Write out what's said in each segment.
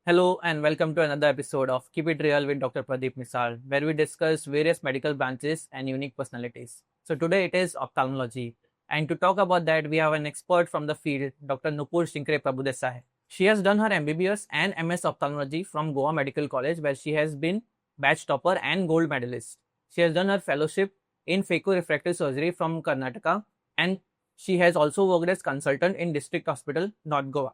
Hello and welcome to another episode of Keep It Real with Dr. Pradeep Misal, where we discuss various medical branches and unique personalities. So today it is ophthalmology, and to talk about that, we have an expert from the field, Dr. Nupur Shinkre Prabhudesai. She has done her MBBS and MS ophthalmology from Goa Medical College, where she has been batch topper and gold medalist. She has done her fellowship in phaco-refractive surgery from Karnataka, and she has also worked as consultant in District Hospital, North Goa.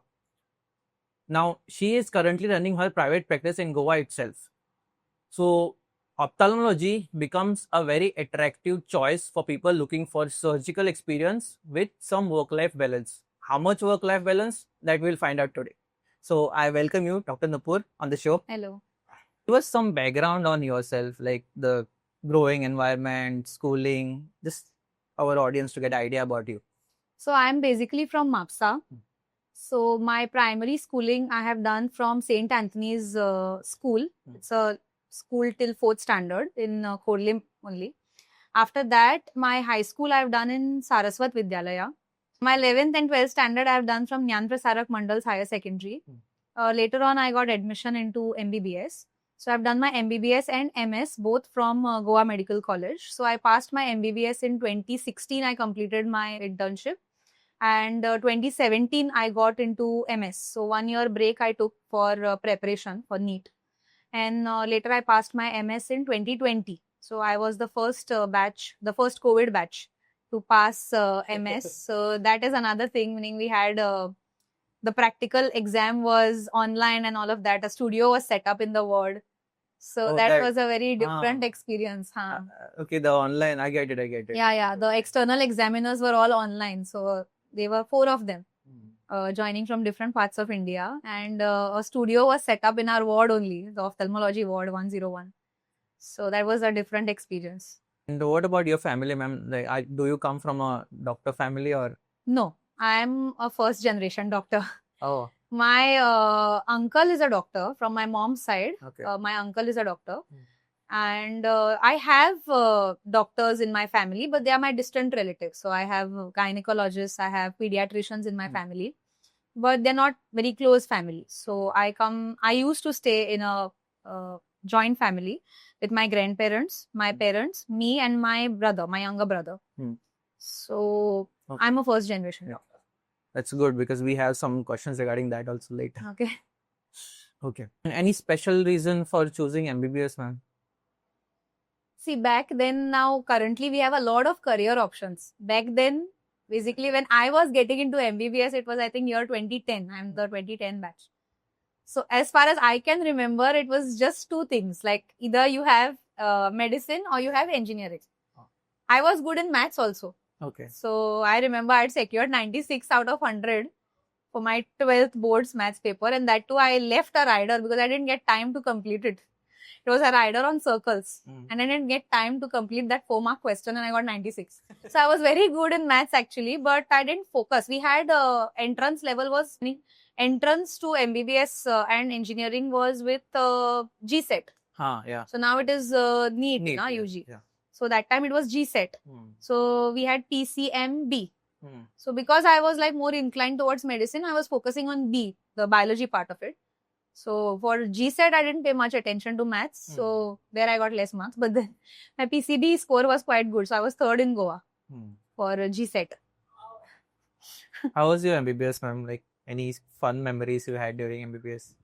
Now, she is currently running her private practice in Goa itself. So, ophthalmology becomes a very attractive choice for people looking for surgical experience with some work-life balance. How much work-life balance? That we'll find out today. So, I welcome you, Dr. Nupur, on the show. Hello. Give us some background on yourself, like the growing environment, schooling, just our audience to get idea about you. So I'm basically from Mapsa. So my primary schooling I have done from St. Anthony's School. It's a school till 4th standard in Korlim only. After that, my high school I've done in Saraswat Vidyalaya. My 11th and 12th standard I've done from Jnana Prasarak Mandal's Higher Secondary. Later on, I got admission into MBBS. So I've done my MBBS and MS both from Goa Medical College. So I passed my MBBS in 2016. I completed my internship. And 2017, I got into MS. So 1 year break I took for preparation for NEET. And later I passed my MS in 2020. So I was the first batch, the first COVID batch to pass MS. So that is another thing, meaning we had the practical exam was online and all of that. A studio was set up in the ward. So that was a very different experience. Okay, the online, I get it. Yeah. The external examiners were all online. So there were 4 of them joining from different parts of India. And a studio was set up in our ward only, the ophthalmology ward 101. So that was a different experience. And what about your family, ma'am? Like, do you come from a doctor family or? No, I'm a first generation doctor. Oh. My uncle is a doctor from my mom's side. Okay. My uncle is a doctor. And I have doctors in my family, but they are my distant relatives. So I have gynecologists, I have pediatricians in my family, but they're not very close family. So I used to stay in a joint family with my grandparents, my parents, me and my brother, my younger brother. So Okay. I'm a first generation doctor. That's good because we have some questions regarding that also later. Okay. And any special reason for choosing MBBS, ma'am? See, back then, now currently we have a lot of career options. Back then, basically when I was getting into MBBS, it was I think year 2010. I'm the 2010 batch. So as far as I can remember, it was just 2 things. Like either you have medicine or you have engineering. I was good in maths also. Okay. So I remember I had secured 96 out of 100 for my 12th board's maths paper. And that too, I left a rider because I didn't get time to complete it. It was a rider on circles. And I didn't get time to complete that 4-mark question and I got 96. So I was very good in maths actually, but I didn't focus. We had entrance level was, entrance to MBBS and engineering was with GSET. Yeah. So now it is NEET, UG. Yeah. So that time it was GSET. So we had PCMB. So because I was like more inclined towards medicine, I was focusing on B, the biology part of it. So for GSET, I didn't pay much attention to maths. So there I got less marks. But then my PCB score was quite good. So I was 3rd in Goa for GSET. How was your MBBS, ma'am? Like any fun memories you had during MBBS?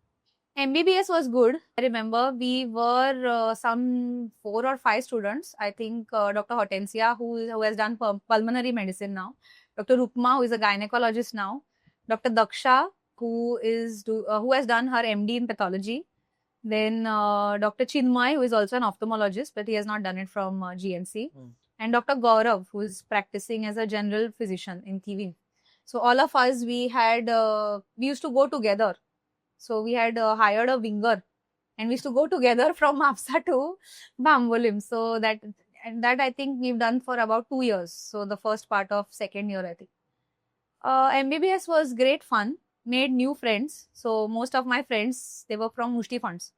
MBBS was good. I remember we were some 4 or 5 students. I think Dr. Hortensia, who has done pulmonary medicine now. Dr. Rupma, who is a gynecologist now. Dr. Daksha, who has done her MD in pathology. Then Dr. Chinmay, who is also an ophthalmologist, but he has not done it from GMC. And Dr. Gaurav, who is practicing as a general physician in TV. So all of us, we used to go together. So we had hired a winger and we used to go together from Mapsa to Bambolim. So that I think we've done for about 2 years. So the first part of 2nd year, I think. MBBS was great fun, made new friends. So most of my friends, they were from Mushti Funds.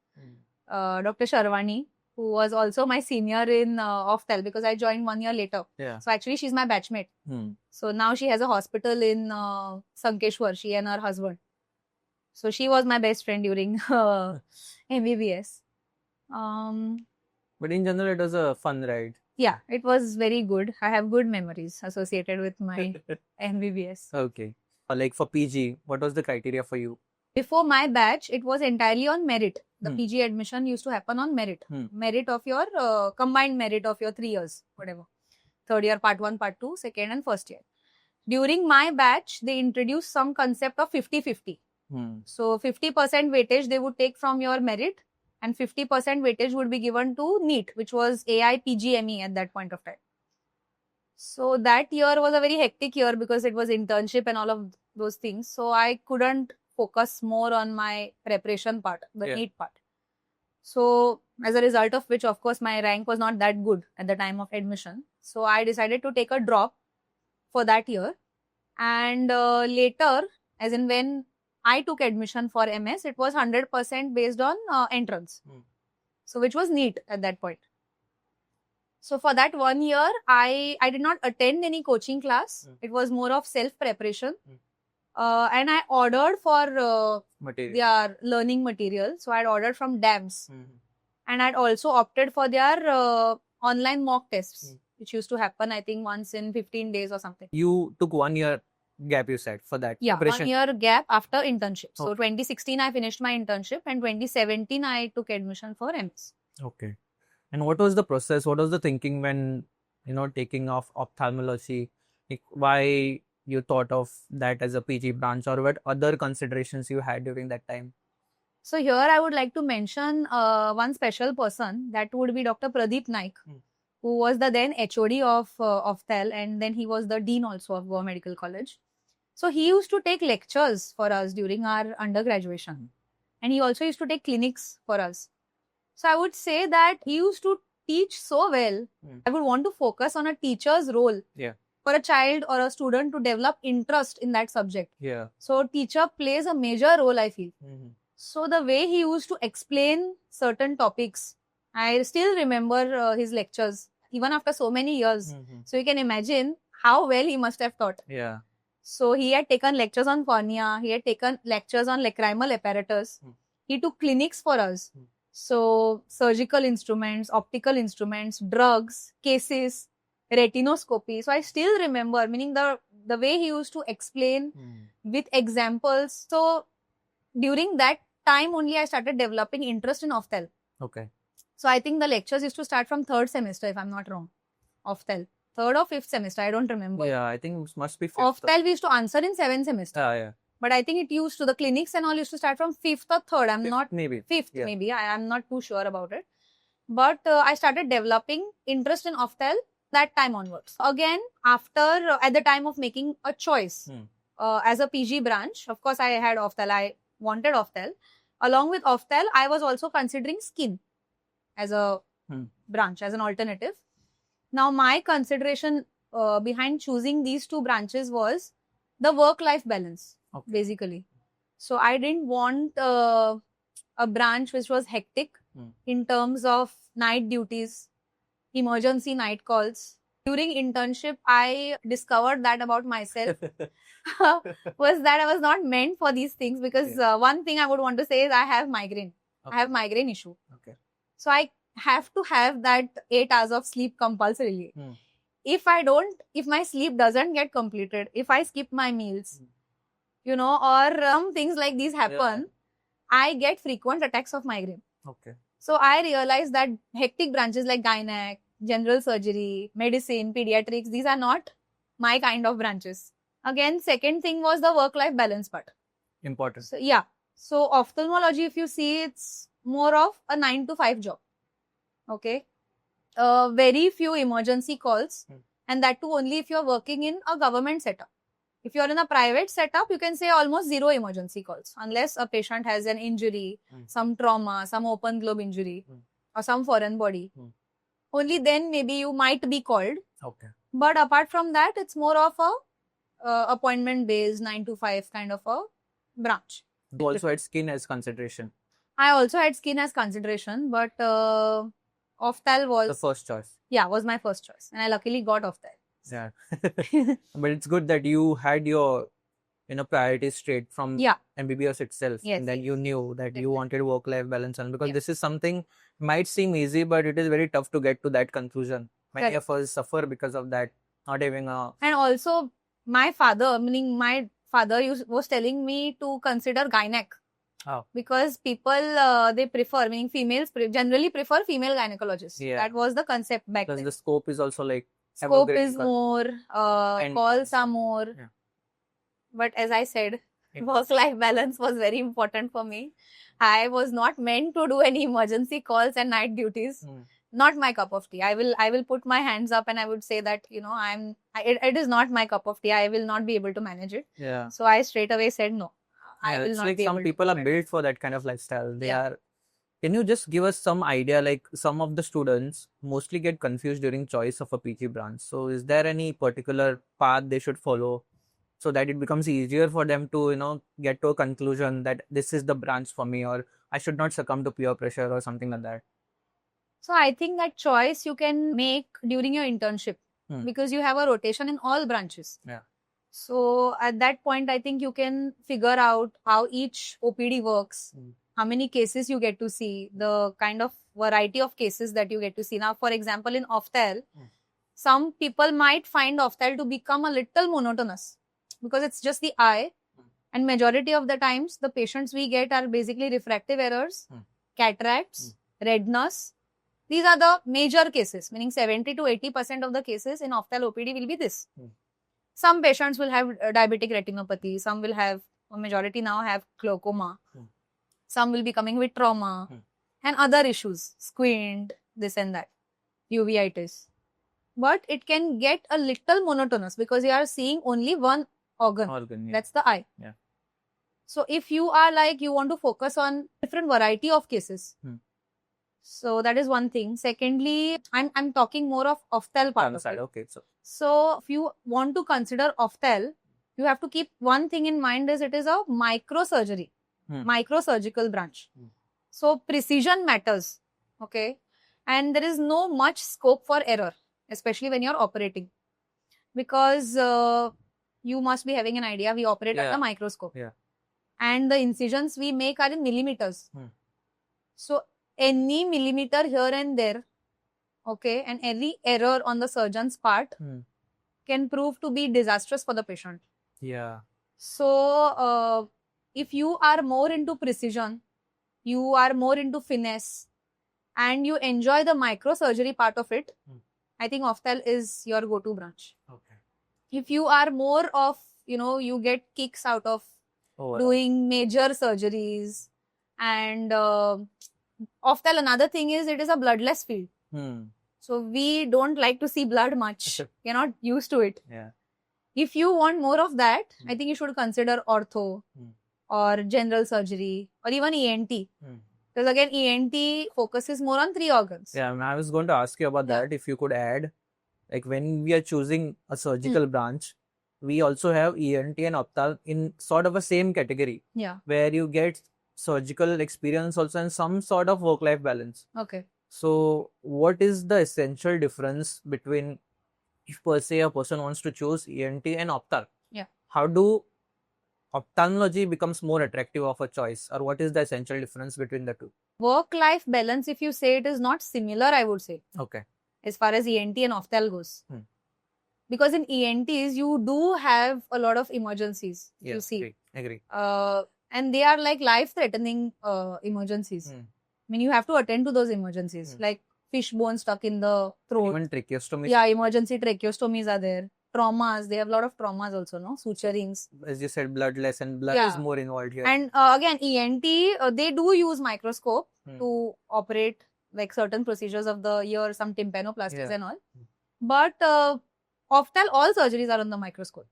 Dr. Sharwani, who was also my senior in Oftal because I joined 1 year later. Yeah. So actually she's my batchmate. So now she has a hospital in Sankeshwar, she and her husband. So she was my best friend during MBBS. Um, But in general, it was a fun ride. yeah, it was very good. I have good memories associated with my MBBS. Okay. Like for PG, what was the criteria for you? Before my batch, it was entirely on merit. The Hmm. PG admission used to happen on merit. Hmm. Merit of your combined merit of your 3 years, whatever. Third year, part 1, part 2, second and first year. During my batch, they introduced some concept of 50-50. Hmm. So 50% weightage they would take from your merit and 50% weightage would be given to NEET, which was AIPGME at that point of time. So that year was a very hectic year because it was internship and all of those things. So I couldn't focus more on my preparation part, the Yeah. NEET part. So as a result of which, of course, my rank was not that good at the time of admission. So I decided to take a drop for that year. And later, as in when I took admission for MS, it was 100% based on entrance. Hmm. So which was NEET at that point. So for that 1 year, I did not attend any coaching class. Hmm. It was more of self preparation. Hmm. And I ordered for Material. their learning material. So I had ordered from DAMS. Hmm. And I'd also opted for their online mock tests, Hmm. which used to happen, I think, once in 15 days or something. You took 1 year gap, you said, for that Yeah, preparation. 1 year gap after internship. So Okay. 2016, I finished my internship, and 2017, I took admission for MS. Okay. And what was the process? What was the thinking when, taking off ophthalmology? Like, why you thought of that as a PG branch, or what other considerations you had during that time? So here I would like to mention one special person, that would be Dr. Pradeep Naik, Hmm. who was the then HOD of Ophthalm, and then he was the dean also of Goa Medical College. So he used to take lectures for us during our undergraduation, and he also used to take clinics for us. So I would say that he used to teach so well. Hmm. I would want to focus on a teacher's role Yeah. for a child or a student to develop interest in that subject. Yeah. So teacher plays a major role, I feel. Mhm. So the way he used to explain certain topics, I still remember his lectures even after so many years. Mhm. So you can imagine how well he must have taught. Yeah. So he had taken lectures on cornea, he had taken lectures on lacrimal apparatus. Hmm. He took clinics for us. Hmm. So surgical instruments, optical instruments, drugs, cases, retinoscopy. So I still remember, meaning the way he used to explain with examples. So during that time only I started developing interest in ophthalm. Okay. So I think the lectures used to start from 3rd semester, if I'm not wrong. Ophthalm. 3rd or 5th semester, I don't remember. Yeah, I think it must be 5th. Ophthalm we used to answer in 7th semester. Yeah. But I think it used to, the clinics and all used to start from 5th or 3rd. I'm not, Maybe. 5th Yeah. maybe. I'm not too sure about it. But I started developing interest in ophthalm that time onwards. Again, after, at the time of making a choice as a PG branch, of course I had ophthalm. I wanted ophthalm. Along with ophthalm, I was also considering skin as a branch, as an alternative. Now, my consideration behind choosing these two branches was the work-life balance, basically. So I didn't want a branch which was hectic in terms of night duties, emergency night calls. During internship, I discovered that about myself was that I was not meant for these things, because one thing I would want to say is I have migraine. I have migraine issue. Okay. So I have to have that 8 hours of sleep compulsorily. If my sleep doesn't get completed, if I skip my meals, or some things like these happen, I get frequent attacks of migraine. Okay. So I realized that hectic branches like gynec, general surgery, medicine, pediatrics, these are not my kind of branches. Again, second thing was the work-life balance part. Important. So, yeah. So ophthalmology, if you see, it's more of a 9 to 5 job. Okay. Very few emergency calls, and that too only if you're working in a government setup. If you're in a private setup, you can say almost 0 emergency calls, unless a patient has an injury, some trauma, some open globe injury, or some foreign body. Only then maybe you might be called. Okay. But apart from that, it's more of a appointment based 9 to 5 kind of a branch. You also had skin as consideration. I also had skin as consideration, but ophthalm was the first choice. Yeah, was my first choice, and I luckily got ophthalm. Yeah. But it's good that you had your, priorities straight from Yeah. MBBS itself, Yes, and then yes. you knew that you Definitely. wanted work-life balance, and because Yeah. this is something might seem easy, but it is very tough to get to that conclusion. Many Correct. of us suffer because of that, not having a And also, my father, meaning my father, was telling me to consider gynec. Oh. Because people, they prefer, meaning females generally prefer female gynecologists. Yeah. That was the concept back because then. the scope is also like Scope evergreen is more, And- calls are more. Yeah. But as I said, Yeah. work-life balance was very important for me. I was not meant to do any emergency calls and night duties. Not my cup of tea. I will put my hands up and I would say that, it is not my cup of tea. I will not be able to manage it. Yeah. So I straight away said no. I Yeah, will it's not like be some able to people are do it. built for that kind of lifestyle. They Yeah. are. Can you just give us some idea? Like some of the students mostly get confused during choice of a PG branch. So is there any particular path they should follow so that it becomes easier for them to get to a conclusion that this is the branch for me, or I should not succumb to peer pressure or something like that? So I think that choice you can make during your internship because you have a rotation in all branches. Yeah. So at that point, I think you can figure out how each OPD works, how many cases you get to see, the kind of variety of cases that you get to see. Now, for example, in Ophthal, some people might find Ophthal to become a little monotonous because it's just the eye. And majority of the times, the patients we get are basically refractive errors, cataracts, redness. These are the major cases, meaning 70 to 80% of the cases in Ophthal OPD will be this. Some patients will have diabetic retinopathy. Some will have, a majority now have glaucoma. Some will be coming with trauma and other issues, squint, this and that, uveitis. But it can get a little monotonous because you are seeing only one organ. Yeah. That's the eye. Yeah. So if you are like, you want to focus on different variety of cases. So that is one thing. Secondly, I'm talking more of Ophthal part of it. Okay, So if you want to consider Ophthal, you have to keep one thing in mind is it is a microsurgery, microsurgical branch. So precision matters, okay? And there is no much scope for error, especially when you're operating. Because you must be having an idea, we operate under microscope. Yeah. And the incisions we make are in millimeters. So any millimeter here and there, okay, and any error on the surgeon's part can prove to be disastrous for the patient. Yeah. So if you are more into precision, you are more into finesse, and you enjoy the microsurgery part of it, I think Ophthal is your go-to branch. Okay. If you are more of, you get kicks out of doing major surgeries, and Ophthal, another thing is it is a bloodless field. So we don't like to see blood much. We're not used to it. Yeah. If you want more of that, I think you should consider ortho or general surgery or even ENT. Because again, ENT focuses more on 3 organs. Yeah, I was going to ask you about that. If you could add, like when we are choosing a surgical branch, we also have ENT and Ophthal in sort of a same category. Yeah. Where you get surgical experience also and some sort of work-life balance. Okay. So what is the essential difference between, if per se a person wants to choose ENT and Ophthal? Yeah. How do ophthalmology becomes more attractive of a choice, or what is the essential difference between the two? Work-life balance, if you say, it is not similar, I would say. Okay. As far as ENT and Ophthal goes. Because in ENTs, you do have a lot of emergencies. Yes, you see. Agree. And they are like life-threatening emergencies. I mean, you have to attend to those emergencies. Like fishbone stuck in the throat. Even tracheostomy. Yeah, emergency tracheostomies are there. Traumas, they have a lot of traumas also, no? Suturings. As you said, bloodless, and blood is more involved here. And again, ENT, they do use microscope to operate like certain procedures of the ear, some tympanoplasties and all. But Ophthal, all surgeries are on the microscope,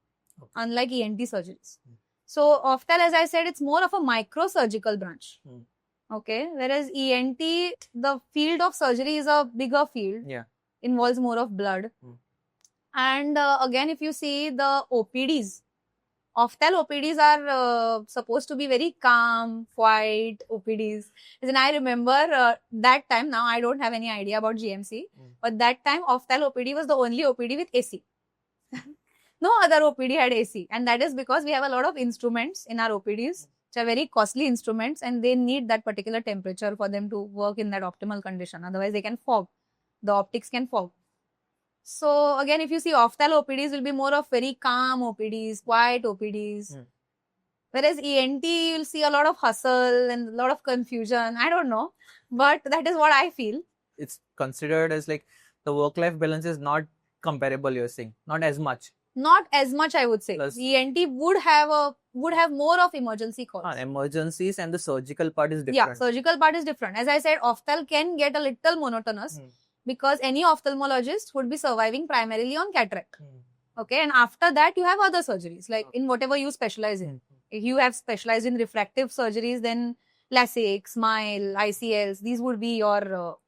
unlike ENT surgeries. So Ophthal, as I said, it's more of a microsurgical branch. Okay, whereas ENT, the field of surgery is a bigger field. Yeah. Involves more of blood. And again, if you see the OPDs, Ophthal OPDs are supposed to be very calm, quiet OPDs. And I remember that time, now I don't have any idea about GMC, but that time Ophthal OPD was the only OPD with AC. No other OPD had AC, and that is because we have a lot of instruments in our OPDs, which are very costly instruments, and they need that particular temperature for them to work in that optimal condition. Otherwise, they can fog. The optics can fog. So again, if you see opthal OPDs will be more of very calm OPDs, quiet OPDs. Whereas ENT, you'll see a lot of hustle and a lot of confusion. I don't know, but that is what I feel. It's considered as like the work-life balance is not comparable, you're saying, not as much. Not as much, I would say. Plus- ENT would have more of emergency calls. Emergencies and the surgical part is different. Yeah, surgical part is different. As I said, ophthal can get a little monotonous because any ophthalmologist would be surviving primarily on cataract. Okay, and after that you have other surgeries, like in whatever you specialize in. If you have specialized in refractive surgeries, then LASIK, SMILE, ICLs, these would be your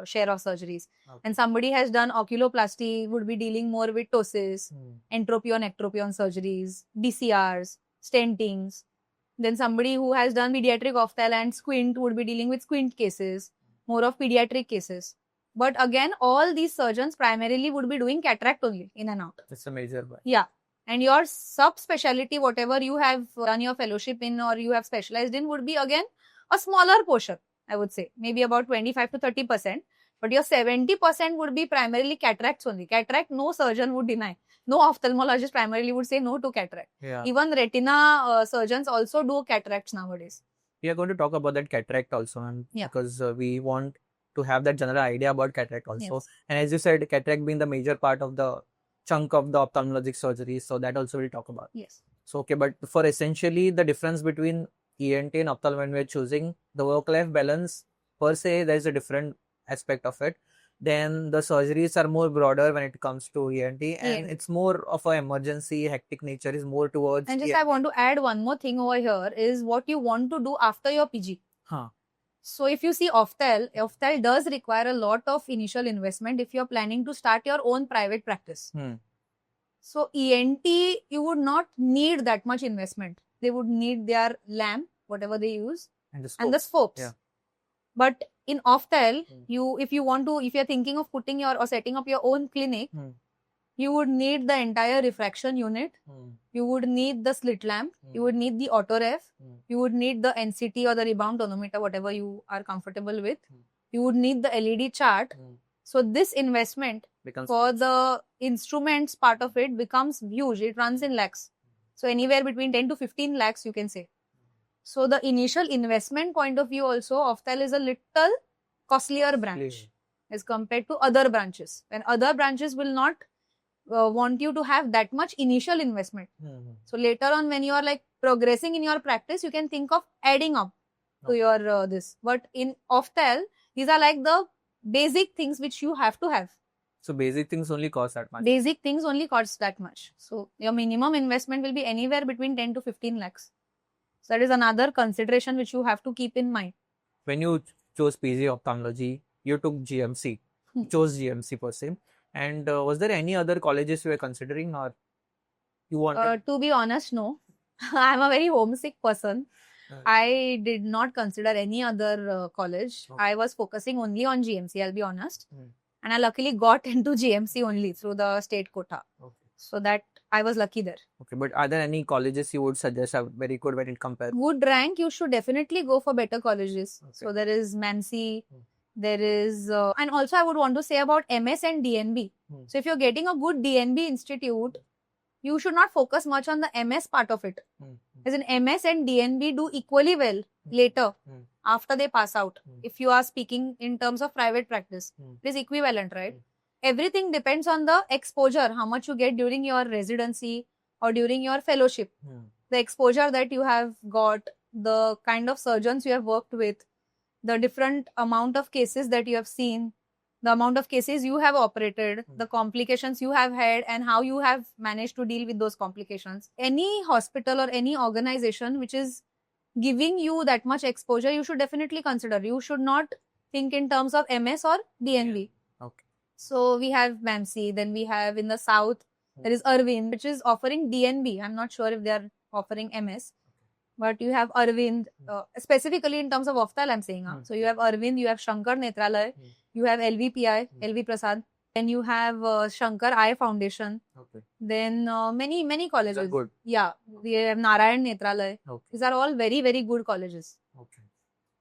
share of surgeries. Okay. And somebody has done oculoplasty, would be dealing more with ptosis, entropion, ectropion surgeries, DCRs, stentings. Then somebody who has done pediatric ophthal and squint would be dealing with squint cases, more of pediatric cases. But again, all these surgeons primarily would be doing cataract only, in and out. It's a major one. Yeah. And your subspecialty, whatever you have done your fellowship in or you have specialized in, would be again a smaller portion, I would say. Maybe about 25 to 30%. But your 70% would be primarily cataracts only. Cataract, no surgeon would deny. No ophthalmologist primarily would say no to cataract. Yeah. Even retina surgeons also do cataracts nowadays. We are going to talk about that cataract also, and Yeah. because we want to have that general idea about cataract also. Yes. And as you said, cataract being the major part of the chunk of the ophthalmologic surgery, so that also we'll talk about. Yes. So okay, but for essentially the difference between ENT and ophthalm when we're choosing the work-life balance per se, there is a different aspect of it. Then the surgeries are more broader when it comes to ENT, and Yeah. it's more of an emergency, hectic nature is more towards. And just I want to add one more thing over here is what you want to do after your PG. Huh. So if you see ophthal does require a lot of initial investment if you're planning to start your own private practice. So ENT, you would not need that much investment. They would need their lamp, whatever they use, And the and the scope. scopes. Yeah. But in ophthal, if you're thinking of putting or setting up your own clinic, you would need the entire refraction unit. You would need the slit lamp. You would need the auto ref. You would need the NCT or the rebound tonometer, whatever you are comfortable with. You would need the LED chart. So this investment Becomes for the instruments part of it becomes huge. It runs in lakhs. So anywhere between 10 to 15 lakhs, you can say. So the initial investment point of view also, ophthal is a little costlier branch as compared to other branches. And other branches will not want you to have that much initial investment. So later on, when you are like progressing in your practice, you can think of adding up to your this. But in ophthal, these are like the basic things which you have to have. So basic things only cost that much. Basic things only cost that much. So your minimum investment will be anywhere between 10 to 15 lakhs. So that is another consideration which you have to keep in mind. When you chose PG ophthalmology, you took GMC, chose GMC per se. And was there any other colleges you were considering, or you wanted? To be honest, no. I'm a very homesick person. I did not consider any other college. Okay. I was focusing only on GMC, I'll be honest. And I luckily got into GMC only through the state quota. Okay. So that I was lucky there. Okay, but are there any colleges you would suggest are very good when it compares? Good rank, you should definitely go for better colleges. Okay. So there is Mansi, there is, and also I would want to say about MS and DNB. So if you're getting a good DNB institute, you should not focus much on the MS part of it. As in MS and DNB do equally well later after they pass out. If you are speaking in terms of private practice, it is equivalent, right? Everything depends on the exposure, how much you get during your residency or during your fellowship. The exposure that you have got, the kind of surgeons you have worked with, the different amount of cases that you have seen, the amount of cases you have operated, the complications you have had, and how you have managed to deal with those complications. Any hospital or any organization which is giving you that much exposure, you should definitely consider. You should not think in terms of MS or DNB. Okay. So we have MAMC, then we have in the south, there is Arvind, which is offering DNB. I'm not sure if they are offering MS. But you have Arvind, specifically in terms of ophthal, I'm saying. So you have Arvind, you have Shankar Netralaya, you have LVPI, LV Prasad. Then you have Shankar Eye Foundation. Okay. Then many These are colleges. good. Yeah, we have Narayan Netralaya. Okay. These are all very good colleges. Okay.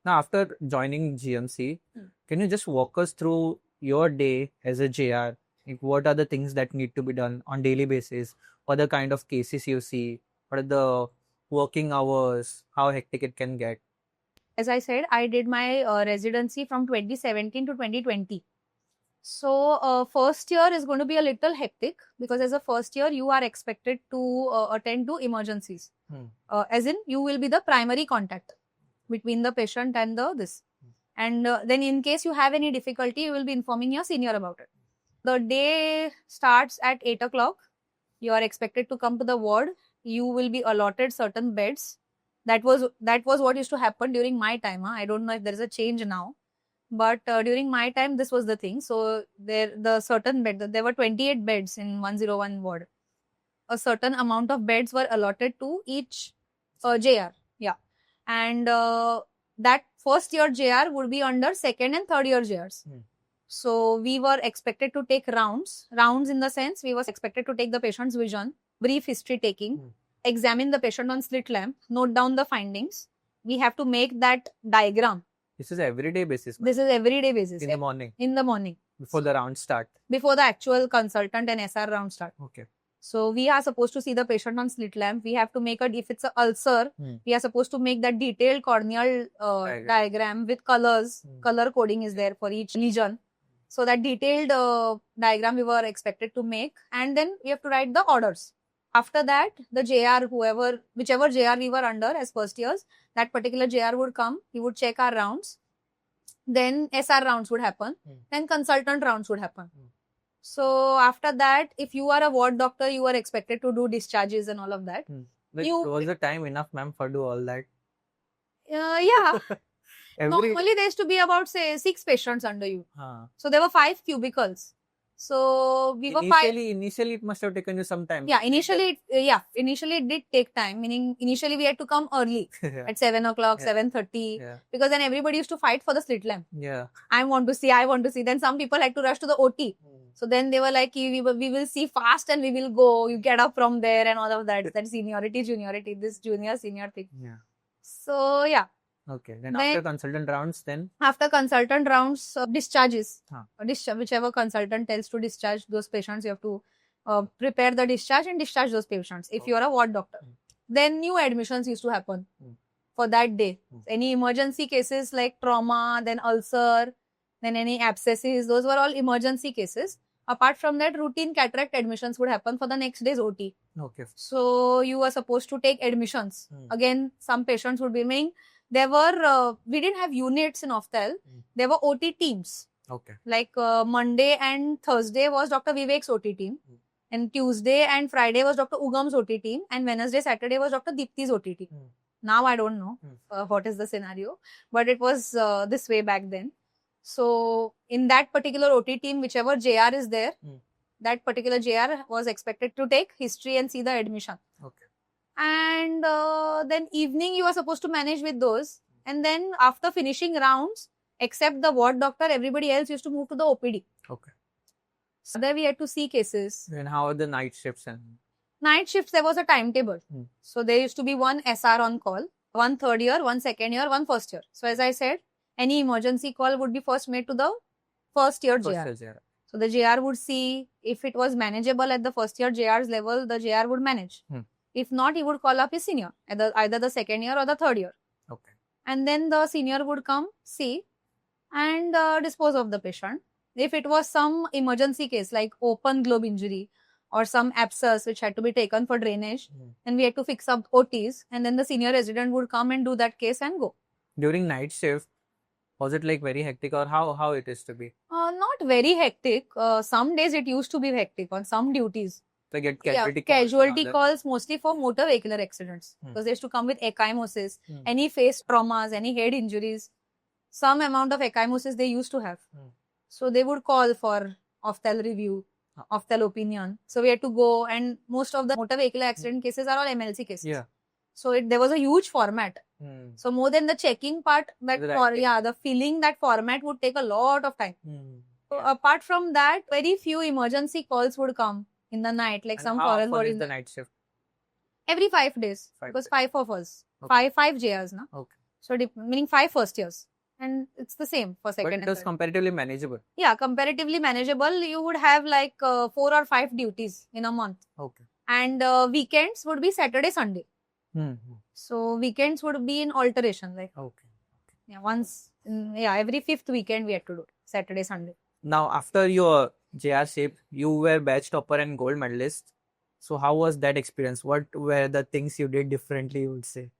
Now, after joining GMC, Hmm. can you just walk us through your day as a JR? Like, what are the things that need to be done on daily basis? What are the kind of cases you see? What are the working hours? How hectic it can get? As I said, I did my residency from 2017 to 2020. So first year is going to be a little hectic because as a first year you are expected to attend to emergencies. Hmm. As in you will be the primary contact between the patient and the this. And then in case you have any difficulty, you will be informing your senior about it. The day starts at 8 o'clock. You are expected to come to the ward. You will be allotted certain beds. That was what used to happen during my time. I don't know if there is a change now, but during my time this was the thing. So the certain bed, there were 28 beds in 101 ward. A certain amount of beds were allotted to each JR. Yeah, and that first year JR would be under second and third year JRs. Hmm. So we were expected to take rounds in the sense we was expected to take the patient's vision, brief history taking, Hmm. examine the patient on slit lamp, note down the findings. We have to make that diagram. This is everyday basis, This is everyday basis. in the morning In the morning, before the round start. before the actual consultant and SR round start. Okay. So we are supposed to see the patient on slit lamp. We have to make if it's an ulcer, Hmm. we are supposed to make that detailed corneal diagram with colors. Hmm. Color coding is there for each lesion. So that detailed diagram we were expected to make, and then we have to write the orders. After that, the JR, whichever JR we were under as first years, that particular JR would come. He would check our rounds. Then SR rounds would happen. Hmm. Then consultant rounds would happen. Hmm. So after that, if you are a ward doctor, you are expected to do discharges and all of that. Like, You- was the time enough, ma'am, for do all that? Yeah. Every Normally there used to be about say 6 patients under you. So there were 5 cubicles. So we were 5. Initially, it must have taken you some time. Yeah, initially it did take time. Meaning initially we had to come early Yeah. at 7 o'clock, Yeah. 7:30, Yeah. because then everybody used to fight for the slit lamp. Yeah. I want to see. Then some people had to rush to the OT. So then they were like, we will see fast and we will go. You get up from there and all of that. That seniority, juniority, this junior, senior thing. Yeah. So yeah, Okay. Then Then- after consultant rounds, then after consultant rounds, discharges. Huh. Whichever consultant tells to discharge those patients, you have to prepare the discharge and discharge those patients if you are a ward doctor. Hmm. Then new admissions used to happen Hmm. for that day. Hmm. Any emergency cases like trauma, then ulcer, then any abscesses, those were all emergency cases. Apart from that, routine cataract admissions would happen for the next day's OT. okay. So you were supposed to take admissions. Hmm. Again, some patients would be meaning there were we didn't have units in Ophthalm. There were OT teams. Okay. Like Monday and Thursday was Dr. Vivek's OT team. Hmm. And Tuesday and Friday was Dr. Ugam's OT team. And Wednesday, Saturday was Dr. Deepti's OT team. Hmm. Now I don't know Hmm. what is the scenario. But it was this way back then. So in that particular OT team, whichever JR is there, Hmm. that particular JR was expected to take history and see the admission. Okay. And then evening you are supposed to manage with those. And then after finishing rounds, except the ward doctor, everybody else used to move to the OPD. Okay. So there we had to see cases. Then how are the night shifts and Night shifts, there was a timetable. Hmm. So there used to be one SR on call, one third year, one second year, one first year. So as I said, any emergency call would be first made to the first year JR. first year? So the JR would see if it was manageable at the first year JR's level, the JR would manage. Hmm. If not, he would call up his senior, either the second year or the third year. Okay. And then the senior would come, see, and dispose of the patient. If it was some emergency case like open globe injury or some abscess which had to be taken for drainage, Hmm. and we had to fix up OTs, and then the senior resident would come and do that case and go. During night shift, was it like very hectic or how it is to be? Not very hectic. Some days it used to be hectic on some duties. To get Yeah, casualty calls and casualty all that? calls mostly for motor vehicular accidents, Hmm. because they used to come with ecchymosis, Hmm. any face traumas, any head injuries. Some amount of ecchymosis they used to have. Hmm. So they would call for Opthal review, Opthal opinion. So we had to go, and most of the motor vehicular accident cases are all MLC cases. Yeah. So there was a huge format. Hmm. So more than the checking part, The writing. the filling that format would take a lot of time. Hmm. So apart from that, very few emergency calls would come in the night, like And some how foreign often body is the night shift? every 5 days. 5 Because days. 5 of us, Okay. five JRs, na. Okay. So meaning 5 first years, and it's the same for But second it and was third. comparatively manageable. Yeah, comparatively manageable. You would have like 4 or 5 duties in a month, Okay. and weekends would be Saturday, Sunday. Mm-hmm. So weekends would be in alteration, like Okay. every 5th weekend we had to do it, Saturday, Sunday. Now, after your JR shape, you were batch topper and gold medalist. So, how was that experience? What were the things you did differently, you would say?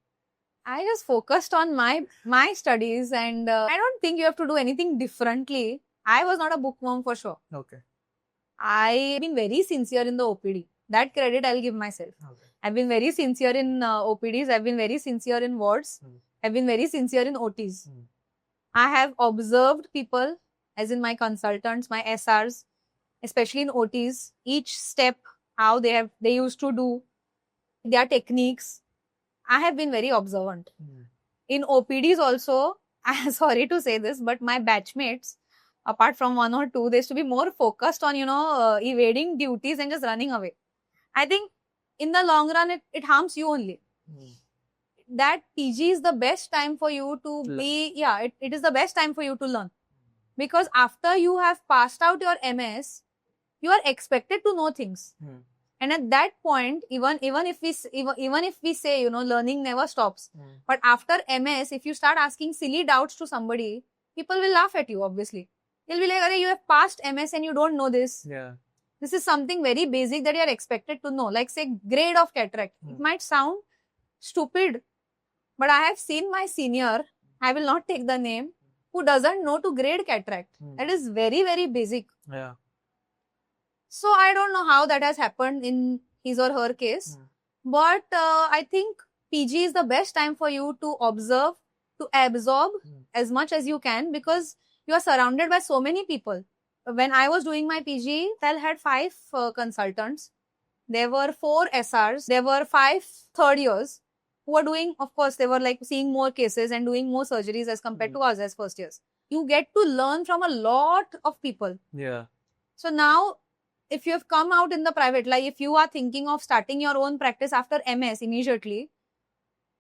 I just focused on my studies, and I don't think you have to do anything differently. I was not a bookworm for sure. Okay. I've been very sincere in the OPD. That credit I'll give myself. Okay. I've been very sincere in OPDs. I've been very sincere in wards. I've been very sincere in OTs. I have observed people, as in my consultants, my SRs, especially in OTs, each step, how they used to do, their techniques. I have been very observant. In OPDs also, I'm sorry to say this, but my batchmates, apart from 1 or 2, they used to be more focused on, evading duties and just running away. I think in the long run, it harms you only. That PG is the best time for you to it is the best time for you to learn. Because after you have passed out your MS, you are expected to know things. And at that point, even if we say, learning never stops. But after MS, if you start asking silly doubts to somebody, people will laugh at you, obviously. They'll be like, "Arey, you have passed MS and you don't know this." Yeah. This is something very basic that you are expected to know. Like, say, grade of cataract. It might sound stupid, but I have seen my senior, I will not take the name, who doesn't know to grade cataract. That is very, very basic. Yeah. So I don't know how that has happened in his or her case. But I think PG is the best time for you to observe, to absorb as much as you can, because you are surrounded by so many people. When I was doing my PG, TEL had 5 consultants. There were 4 SRs. There were 5 third years who were doing, of course, they were like seeing more cases and doing more surgeries as compared to us as first years. You get to learn from a lot of people. Yeah. So now, if you have come out in the private, like if you are thinking of starting your own practice after MS immediately,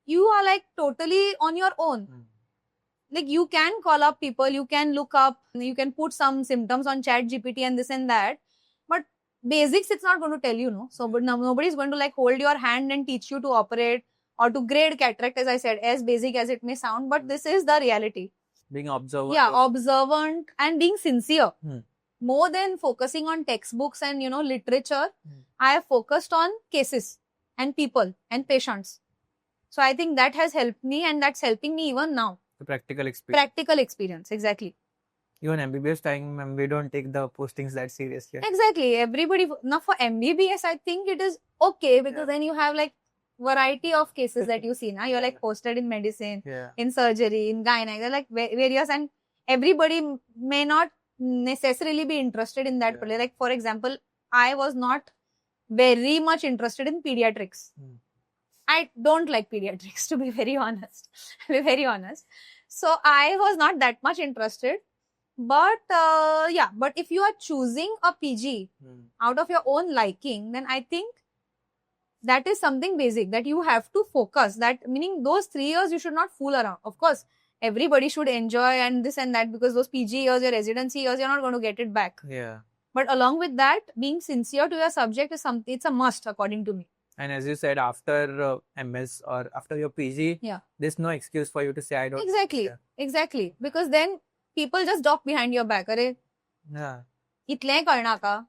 you are like totally on your own. Like, you can call up people, you can look up, you can put some symptoms on ChatGPT and this and that. But basics, it's not going to tell you, no. So, but nobody is going to like hold your hand and teach you to operate or to grade cataract, as I said, as basic as it may sound. But this is the reality. Being observant. Yeah, observant and being sincere. More than focusing on textbooks and, literature, I have focused on cases and people and patients. So I think that has helped me, and that's helping me even now. The practical experience. Practical experience, exactly. Even MBBS time, we don't take the postings that seriously. Exactly. Everybody, now for MBBS, I think it is okay, because then you have like variety of cases that you see. Now you're like posted in medicine, in surgery, in gynec, they're like various, and everybody may not necessarily be interested in that. Like, for example, I was not very much interested in pediatrics. I don't like pediatrics, to be very honest. So I was not that much interested. But but if you are choosing a PG out of your own liking, then I think that is something basic that you have to focus. That meaning those 3 years you should not fool around. Of course, everybody should enjoy and this and that, because those PG years, your residency years, you're not going to get it back. Yeah. But along with that, being sincere to your subject is something, it's a must according to me. And as you said, after MS or after your PG, there's no excuse for you to say, I don't. Exactly. Because then people just talk behind your back. Arey, itle karna ka?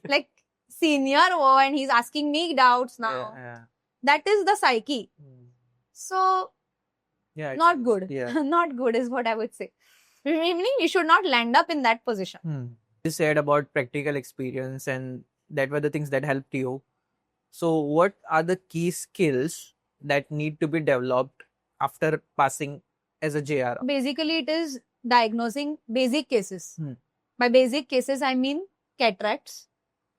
Like, senior and he's asking me doubts now. That is the psyche. So, not good. Not good is what I would say. Meaning, we should not land up in that position. You said about practical experience, and that were the things that helped you. So, what are the key skills that need to be developed after passing as a JR? Basically, it is diagnosing basic cases. By basic cases, I mean cataracts.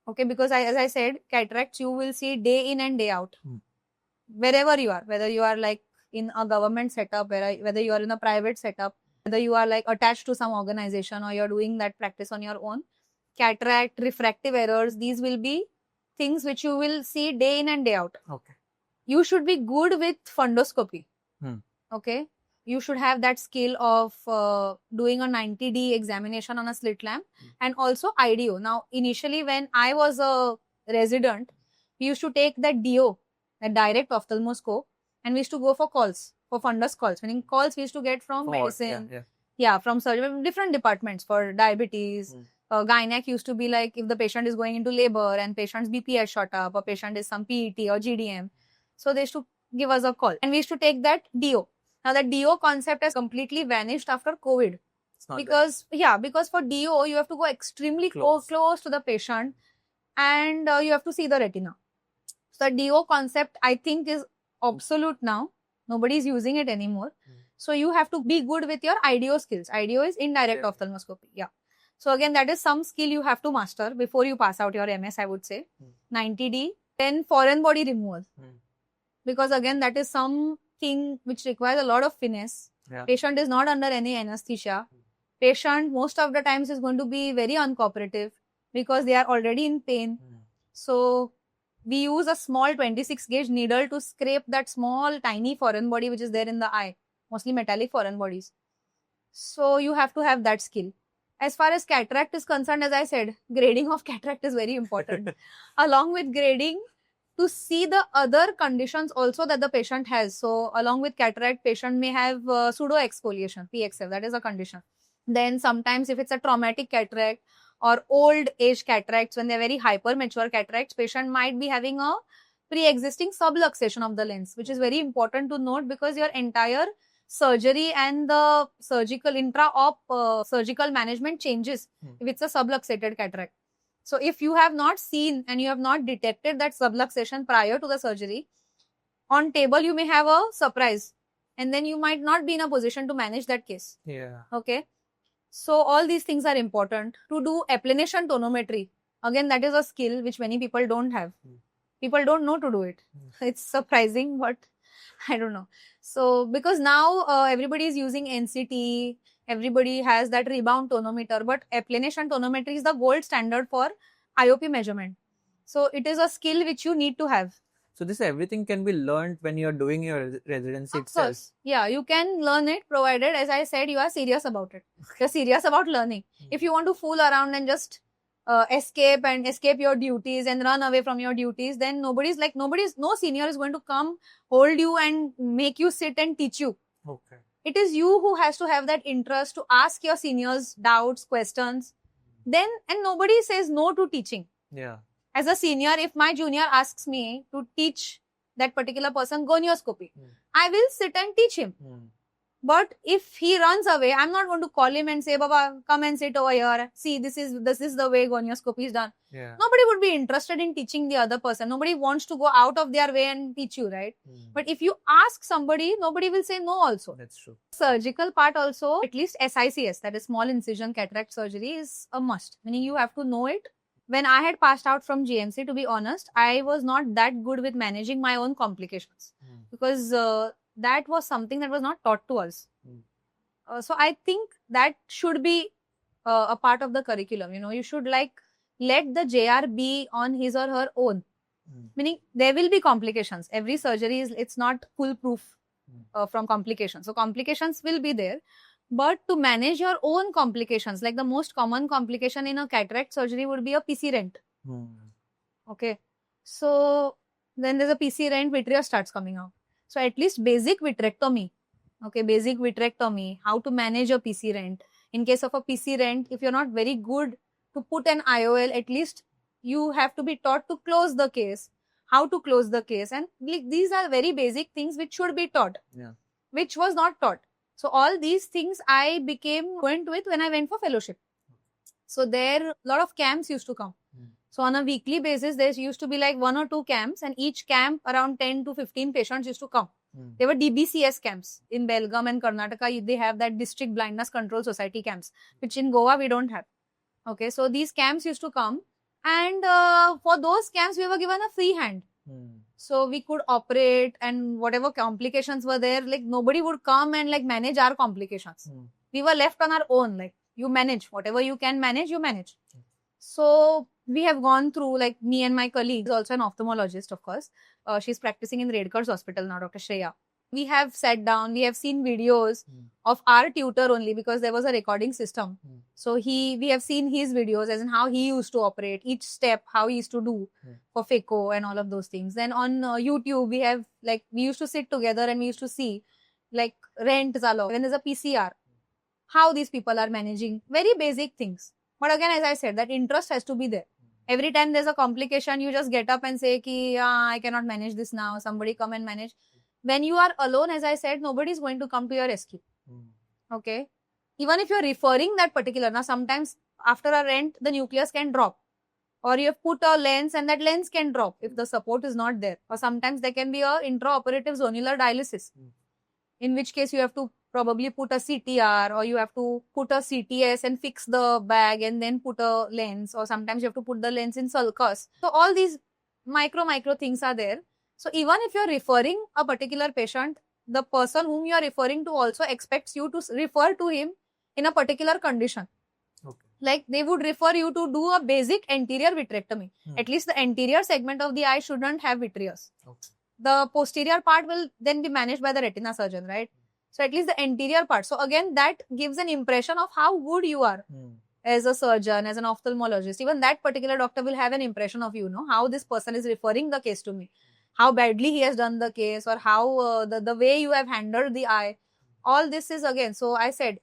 Okay, because as I said, cataracts you will see day in and day out. Wherever you are, whether you are like in a government setup, whether you are in a private setup, whether you are like attached to some organization or you're doing that practice on your own. Cataract, refractive errors, these will be things which you will see day in and day out. Okay. You should be good with fundoscopy. Hmm. Okay. You should have that skill of doing a 90D examination on a slit lamp and also IDO. Now, initially when I was a resident, we used to take that DO, that direct ophthalmoscope, and we used to go for calls, for fundus calls. Meaning calls we used to get from medicine, from surgery, different departments for diabetes. Gynec used to be like if the patient is going into labor and patient's BP has shot up or patient is some PET or GDM. So they used to give us a call and we used to take that DO. Now that DO concept has completely vanished after COVID. Because for DO, you have to go extremely close to the patient and you have to see the retina. So the DO concept, I think, is obsolete now. Nobody is using it anymore. So you have to be good with your IDO skills. IDO is indirect ophthalmoscopy. Yeah. So again, that is some skill you have to master before you pass out your MS, I would say. 90D. Then foreign body removal. Because again, that is something which requires a lot of finesse. Patient is not under any anesthesia. Patient most of the times is going to be very uncooperative because they are already in pain. So we use a small 26 gauge needle to scrape that small tiny foreign body which is there in the eye, mostly metallic foreign bodies. So you have to have that skill. As far as cataract is concerned, as I said, grading of cataract is very important. Along with grading, to see the other conditions also that the patient has. So along with cataract, patient may have pseudo exfoliation, PXF, that is a condition. Then sometimes if it's a traumatic cataract or old age cataracts, when they're very hyper mature cataracts, patient might be having a pre-existing subluxation of the lens, which is very important to note because your entire surgery and the surgical intra-op surgical management changes if it's a subluxated cataract. So if you have not seen and you have not detected that subluxation prior to the surgery, on table you may have a surprise and then you might not be in a position to manage that case. Okay. So all these things are important. To do applanation tonometry, again, that is a skill which many people don't have. People don't know to do it. It's surprising, but I don't know. So because now everybody is using NCT, everybody has that rebound tonometer, but applanation tonometry is the gold standard for IOP measurement. So it is a skill which you need to have. So this everything can be learned when you are doing your residency itself. Course. Yeah, you can learn it provided, as I said, you are serious about it. You're serious about learning. If you want to fool around and just escape your duties and run away from your duties, then no senior is going to come, hold you and make you sit and teach you. Okay. It is you who has to have that interest to ask your seniors doubts, questions. And nobody says no to teaching. Yeah. As a senior, if my junior asks me to teach that particular person gonioscopy, I will sit and teach him. But if he runs away, I'm not going to call him and say, Baba, come and sit over here. See, this is the way gonioscopy is done. Nobody would be interested in teaching the other person. Nobody wants to go out of their way and teach you, right? But if you ask somebody, nobody will say no also. That's true. Surgical part also, at least SICS, that is small incision cataract surgery, is a must. Meaning you have to know it. When I had passed out from GMC, to be honest, I was not that good with managing my own complications because that was something that was not taught to us. So I think that should be a part of the curriculum. You should let the JR be on his or her own. Meaning there will be complications. Every surgery it's not foolproof from complications. So complications will be there. But to manage your own complications, like the most common complication in a cataract surgery would be a PC rent. Okay. So then there's a PC rent, vitreous starts coming out. So at least basic vitrectomy. Okay, basic vitrectomy, how to manage a PC rent. In case of a PC rent, if you're not very good to put an IOL, at least you have to be taught to close the case, how to close the case. And these are very basic things which should be taught, which was not taught. So all these things I became fluent with when I went for fellowship. So there a lot of camps used to come. So on a weekly basis, there used to be like 1 or 2 camps and each camp around 10 to 15 patients used to come. They were DBCS camps. In Belgaum and Karnataka, they have that District Blindness Control Society camps, which in Goa we don't have. Okay, so these camps used to come and for those camps, we were given a free hand. So we could operate, and whatever complications were there, like nobody would come and like manage our complications. We were left on our own. Like you manage whatever you can manage, you manage. So we have gone through, like me and my colleague is also an ophthalmologist, of course. She's practicing in Redkers Hospital now, Dr. Shreya. We have sat down, we have seen videos of our tutor only, because there was a recording system. So we have seen his videos as in how he used to operate, each step, how he used to do for phaco and all of those things. Then on YouTube, we used to sit together and we used to see like rent zalo, when there's a PCR, how these people are managing very basic things. But again, as I said, that interest has to be there. Every time there's a complication, you just get up and say ki, I cannot manage this now, somebody come and manage. When you are alone, as I said, nobody is going to come to your rescue. Okay. Even if you're referring that particular, now sometimes after a rent, the nucleus can drop. Or you have put a lens and that lens can drop if the support is not there. Or sometimes there can be a intraoperative zonular dialysis. In which case you have to probably put a CTR, or you have to put a CTS and fix the bag and then put a lens, or sometimes you have to put the lens in sulcus. So all these micro things are there. So even if you're referring a particular patient, the person whom you are referring to also expects you to refer to him in a particular condition. Okay. Like they would refer you to do a basic anterior vitrectomy. At least the anterior segment of the eye shouldn't have vitreous. Okay. The posterior part will then be managed by the retina surgeon, right? So at least the anterior part. So again, that gives an impression of how good you are as a surgeon, as an ophthalmologist. Even that particular doctor will have an impression of how this person is referring the case to me, how badly he has done the case, or how the way you have handled the eye. All this is again, so I said,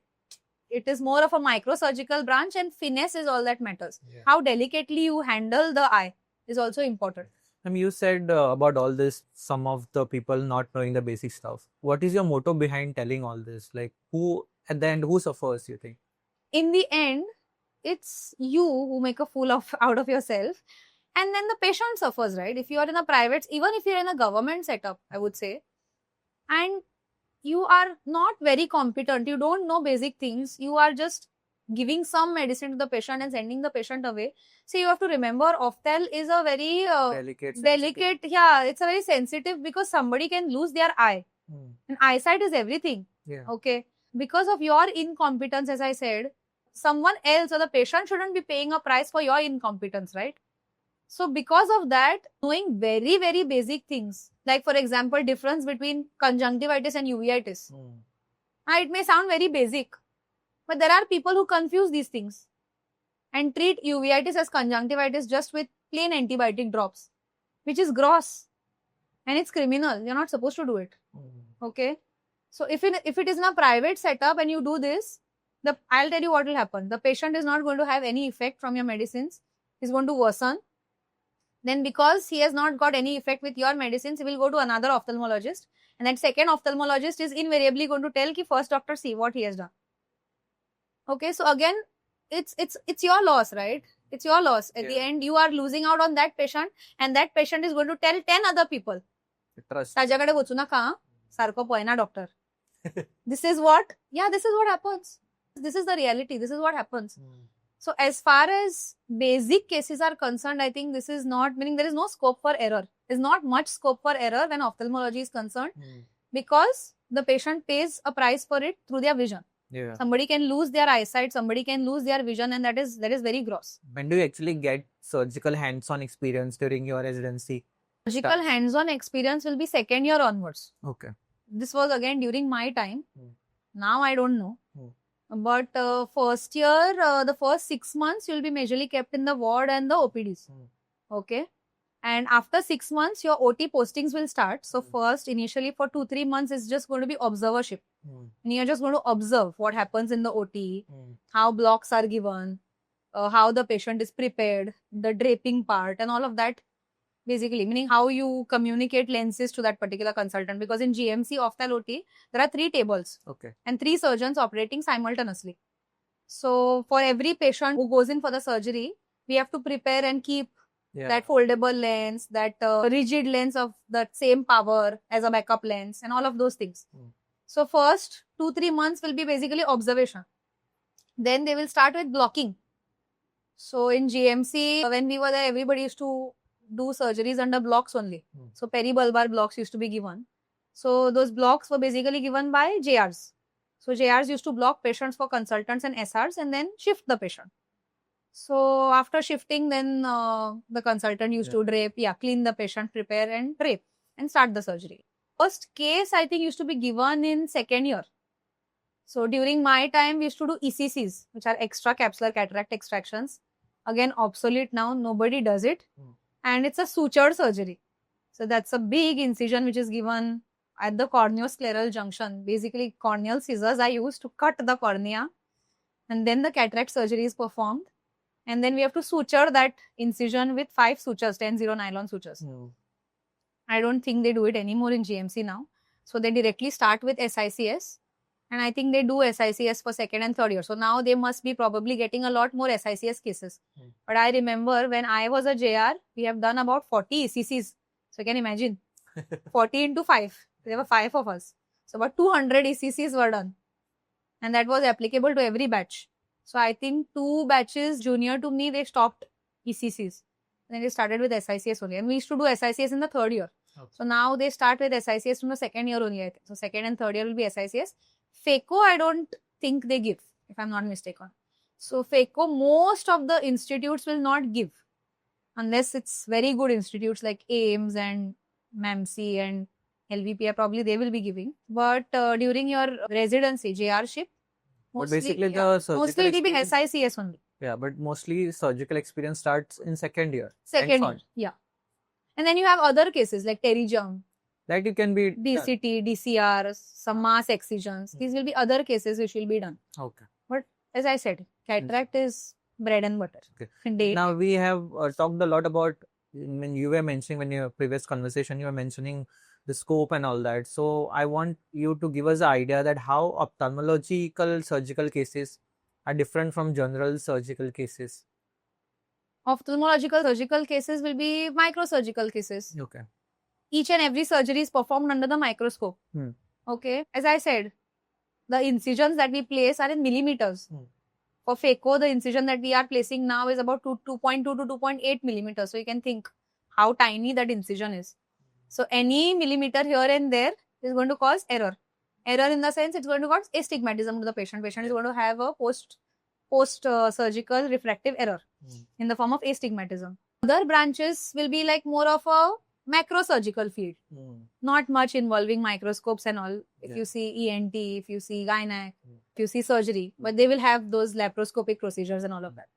it is more of a microsurgical branch, and finesse is all that matters. Yeah. How delicately you handle the eye is also important. You said about all this, some of the people not knowing the basic stuff. What is your motto behind telling all this? Like, who at the end, who suffers, you think? In the end, it's you who make a fool out of yourself, and then the patient suffers, right? If you are in a private, even if you're in a government setup, I would say, and you are not very competent, you don't know basic things, you are just giving some medicine to the patient and sending the patient away. So you have to remember, ophthalm is a very delicate, yeah, it's a very sensitive, because somebody can lose their eye. And eyesight is everything. Yeah. Okay. Because of your incompetence, as I said, someone else or the patient shouldn't be paying a price for your incompetence, right? So because of that, knowing very, very basic things, like for example, difference between conjunctivitis and uveitis. It may sound very basic, but there are people who confuse these things and treat uveitis as conjunctivitis just with plain antibiotic drops, which is gross and it's criminal. You're not supposed to do it. Okay. So if it is in a private setup and you do this, I'll tell you what will happen. The patient is not going to have any effect from your medicines. He's going to worsen. Then because he has not got any effect with your medicines, he will go to another ophthalmologist. And that second ophthalmologist is invariably going to tell ki first doctor, see what he has done. Okay, so again, it's your loss, right? It's your loss. At the end, you are losing out on that patient, and that patient is going to tell 10 other people. Trust. Tajakade gochu na ka, sarko poina doctor. This is what happens. This is the reality. This is what happens. So as far as basic cases are concerned, I think this is not, meaning there is no scope for error. There's not much scope for error when ophthalmology is concerned, because the patient pays a price for it through their vision. Yeah. Somebody can lose their eyesight, somebody can lose their vision, and that is very gross. When do you actually get surgical hands-on experience during your residency? Surgical hands-on experience will be second year onwards. Okay. This was again during my time. Now I don't know. But first year, the first 6 months, you'll be majorly kept in the ward and the OPDs. Okay. And after 6 months, your OT postings will start. So first, initially for 2-3 months, it's just going to be observership. And you're just going to observe what happens in the OT, how blocks are given, how the patient is prepared, the draping part, and all of that. Basically, meaning how you communicate lenses to that particular consultant. Because in GMC Ophthalm OT, there are 3 tables. Okay. And 3 surgeons operating simultaneously. So for every patient who goes in for the surgery, we have to prepare and keep that foldable lens, that rigid lens of that same power as a backup lens, and all of those things. So first 2-3 months will be basically observation. Then they will start with blocking. So in GMC, when we were there, everybody used to do surgeries under blocks only. Hmm. So peribulbar blocks used to be given. So those blocks were basically given by JRs. So JRs used to block patients for consultants and SRs and then shift the patient. So after shifting, then the consultant used to drape, clean the patient, prepare and drape and start the surgery. First case, I think, used to be given in second year. So during my time, we used to do ECCs, which are extra capsular cataract extractions. Again, obsolete now, nobody does it. And it's a sutured surgery. So that's a big incision which is given at the corneoscleral junction. Basically, corneal scissors are used to cut the cornea. And then the cataract surgery is performed. And then we have to suture that incision with 5 sutures, 10-0 nylon sutures. I don't think they do it anymore in GMC now. So they directly start with SICS. And I think they do SICS for second and third year. So now they must be probably getting a lot more SICS cases. But I remember when I was a JR, we have done about 40 ECCs. So you can imagine, 40 into 5. There were 5 of us. So about 200 ECCs were done. And that was applicable to every batch. So I think 2 batches junior to me, they stopped ECCs. And then they started with SICS only. And we used to do SICS in the third year. Okay. So now they start with SICS from the second year only, I think. So second and third year will be SICS. FACO, I don't think they give, if I'm not mistaken. So FACO, most of the institutes will not give. Unless it's very good institutes like AIMS and MAMC and LVPI, probably they will be giving. But during your residency, JR-ship, mostly, but basically the surgical mostly it will be experience- SICS only. Yeah, but mostly surgical experience starts in second year. Second year, yeah. And then you have other cases like pterygium, That it can be DCT, DCR, some mass excisions. These will be other cases which will be done. Okay. But as I said, cataract is bread and butter. Okay. Now we have talked a lot about, when you were mentioning, when your previous conversation, you were mentioning the scope and all that. So I want you to give us an idea that how ophthalmological surgical cases are different from general surgical cases. Ophthalmological surgical cases will be microsurgical cases. Okay. Each and every surgery is performed under the microscope. Okay. As I said, the incisions that we place are in millimeters. For FACO, the incision that we are placing now is about 2.2 to 2.8 millimeters. So you can think how tiny that incision is. So any millimeter here and there is going to cause error. Error in the sense it's going to cause astigmatism to the patient. Patient is going to have a post-surgical refractive error in the form of astigmatism. Other branches will be like more of a macrosurgical field. Not much involving microscopes and all. If you see ENT, if you see gynec, if you see surgery, but they will have those laparoscopic procedures and all of that.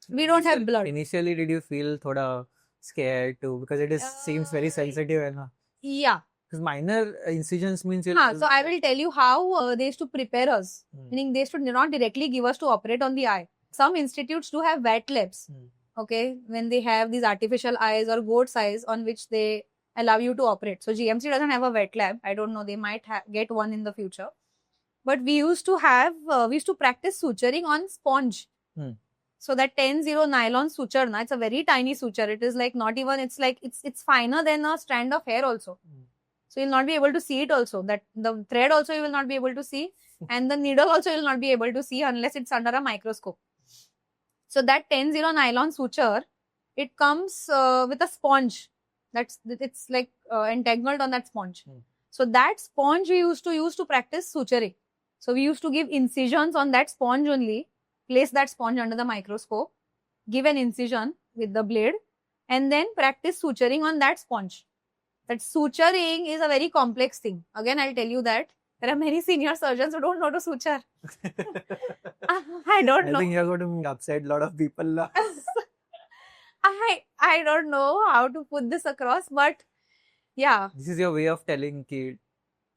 We don't have blood. Initially, did you feel thoda scared too? Because it seems very sensitive. And yeah. Because minor incisions means... So I will tell you how they used to prepare us. Meaning they should not directly give us to operate on the eye. Some institutes do have wet labs. Okay, when they have these artificial eyes or goat's eyes on which they allow you to operate. So GMC doesn't have a wet lab. I don't know. They might get one in the future. But we used to practice suturing on sponge. So that 10-0 nylon suture, it's a very tiny suture. It is like not even, it's finer than a strand of hair also. So you'll not be able to see it also. That the thread also you will not be able to see. And the needle also you will not be able to see unless it's under a microscope. So that 10-0 nylon suture, it comes with a sponge. It's like entangled on that sponge. So that sponge we used to use to practice suturing. So we used to give incisions on that sponge only, place that sponge under the microscope, give an incision with the blade, and then practice suturing on that sponge. That suturing is a very complex thing. Again, I'll tell you that there are many senior surgeons who don't know to suture. I don't know. I think you're going to upset a lot of people. I don't know how to put this across, but yeah. This is your way of telling kid.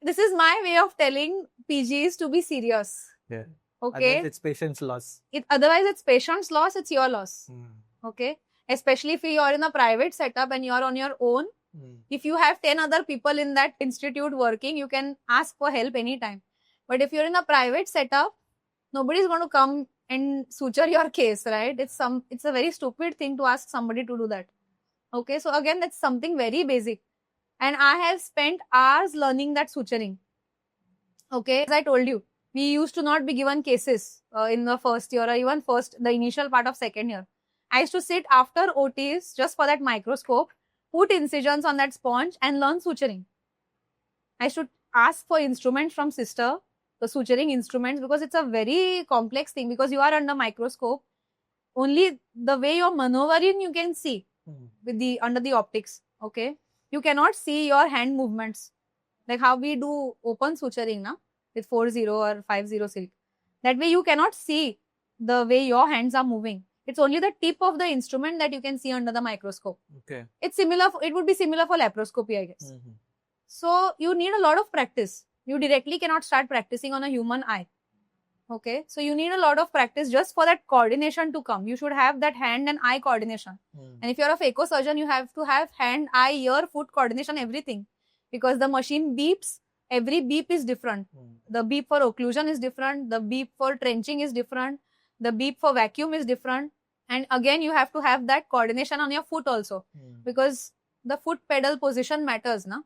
This is my way of telling PGs to be serious. Yeah. Okay. Otherwise, it's patient's loss. Otherwise, it's patient's loss, it's your loss. Okay. Especially if you're in a private setup and you're on your own. If you have 10 other people in that institute working, you can ask for help anytime. But if you're in a private setup, nobody's going to come and suture your case, right? It's a very stupid thing to ask somebody to do that. Okay, so again, that's something very basic. And I have spent hours learning that suturing. Okay, as I told you, we used to not be given cases in the first year or even the initial part of second year. I used to sit after OTs just for that microscope, put incisions on that sponge and learn suturing. I should ask for instruments from sister, the suturing instruments, because it's a very complex thing because you are under microscope. Only the way you're maneuvering you can see with the under the optics. Okay. You cannot see your hand movements. Like how we do open suturing now with 4-0 or 5-0 silk. That way you cannot see the way your hands are moving. It's only the tip of the instrument that you can see under the microscope. Okay. It's similar. It would be similar for laparoscopy, I guess. So you need a lot of practice. You directly cannot start practicing on a human eye. Okay. So you need a lot of practice just for that coordination to come. You should have that hand and eye coordination. And if you're a phaco surgeon, you have to have hand, eye, ear, foot coordination, everything. Because the machine beeps. Every beep is different. The beep for occlusion is different. The beep for trenching is different. The beep for vacuum is different. And again, you have to have that coordination on your foot also. Because the foot pedal position matters, na?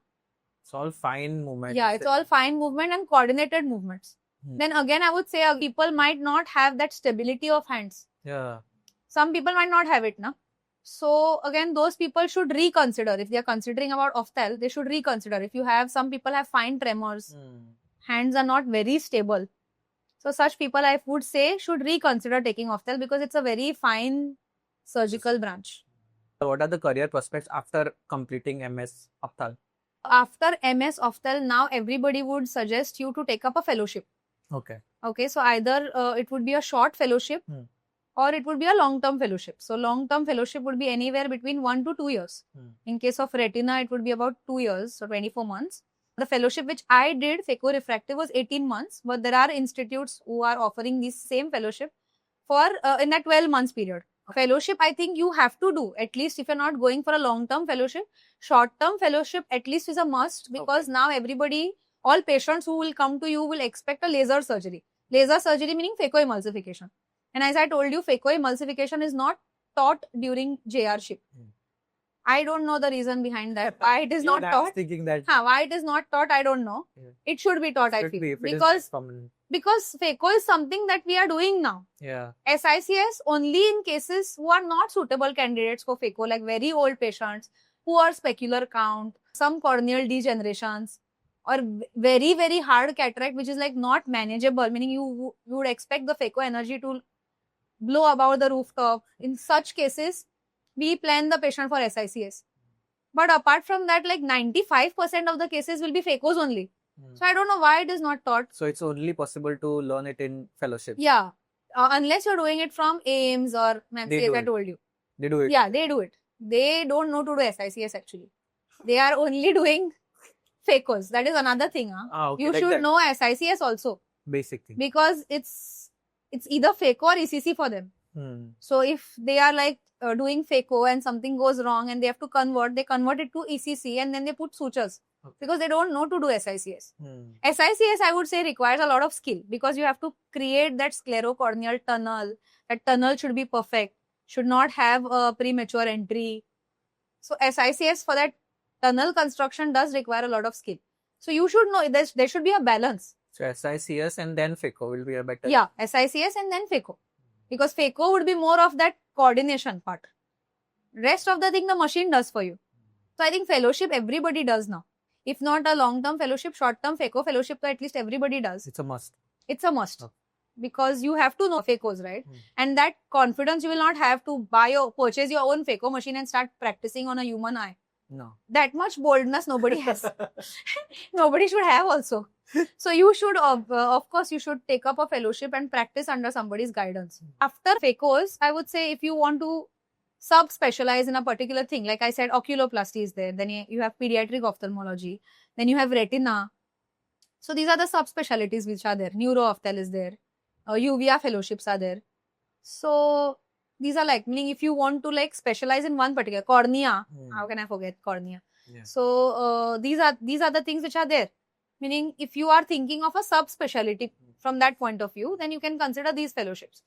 It's all fine movement. Yeah, it's all fine movement and coordinated movements. Then again, I would say people might not have that stability of hands. Yeah. Some people might not have it, na? So again, those people should reconsider. If they are considering about ophthal, they should reconsider. If you have, some people have fine tremors, hands are not very stable. So such people, I would say, should reconsider taking ophthal because it's a very fine surgical branch. So what are the career prospects after completing MS Ophthal? After MS ophthal, now everybody would suggest you to take up a fellowship. Okay. Okay, so either it would be a short fellowship or it would be a long-term fellowship. So long-term fellowship would be anywhere between 1 to 2 years. In case of retina, it would be about 2 years, so 24 months. The fellowship which I did, phaco-refractive, was 18 months, but there are institutes who are offering this same fellowship for in that 12 months period. Fellowship, I think you have to do, at least if you're not going for a long-term fellowship. Short-term fellowship at least is a must because now everybody, all patients who will come to you will expect a laser surgery. Laser surgery meaning phacoemulsification. And as I told you, phacoemulsification is not taught during JR-ship. I don't know the reason behind that. Why it is not taught? Thinking that Why it is not taught, I don't know. It should be taught, I feel. Because phaco is something that we are doing now. Yeah. SICS only in cases who are not suitable candidates for phaco, like very old patients, poor specular count, some corneal degenerations, or very, very hard cataract, which is like not manageable, meaning you would expect the phaco energy to blow about the rooftop. In such cases, we plan the patient for SICS. But apart from that, like 95% of the cases will be phacos only. So I don't know why it is not taught. So it's only possible to learn it in fellowship. Yeah. Unless you're doing it from AIMS or MAMC, as I told you. They do it. Yeah, they do it. They don't know to do SICS actually. They are only doing phacos. That is another thing. Okay, you like should that. know SICS also. Basic thing. Because it's either phaco or ECC for them. So if they are like doing phaco and something goes wrong and they have to convert, they convert it to ECC and then they put sutures. Because they don't know to do SICS. SICS, I would say, requires a lot of skill because you have to create that sclerocorneal tunnel. That tunnel should be perfect, should not have a premature entry. So SICS for that tunnel construction does require a lot of skill. So you should know there should be a balance. So SICS and then phaco will be a better. Yeah, SICS and then phaco. Because phaco would be more of that coordination part. Rest of the thing the machine does for you. So I think fellowship everybody does now. If not a long-term fellowship, short-term phaco fellowship, so at least everybody does. It's a must. It's a must. Okay. Because you have to know phacos, right? And that confidence you will not have to purchase your own phaco machine and start practicing on a human eye. No. That much boldness nobody has. Nobody should have also. So you should, of course, you should take up a fellowship and practice under somebody's guidance. After phacos, I would say if you want to sub-specialize in a particular thing, like I said, oculoplasty is there. Then you have pediatric ophthalmology. Then you have retina. So these are the subspecialties which are there. Neuro-ophthal is there. Uvea fellowships are there. So these are like, meaning if you want to like specialize in one particular, cornea, how can I forget cornea? Yeah. So these are the things which are there. Meaning if you are thinking of a subspecialty from that point of view, then you can consider these fellowships.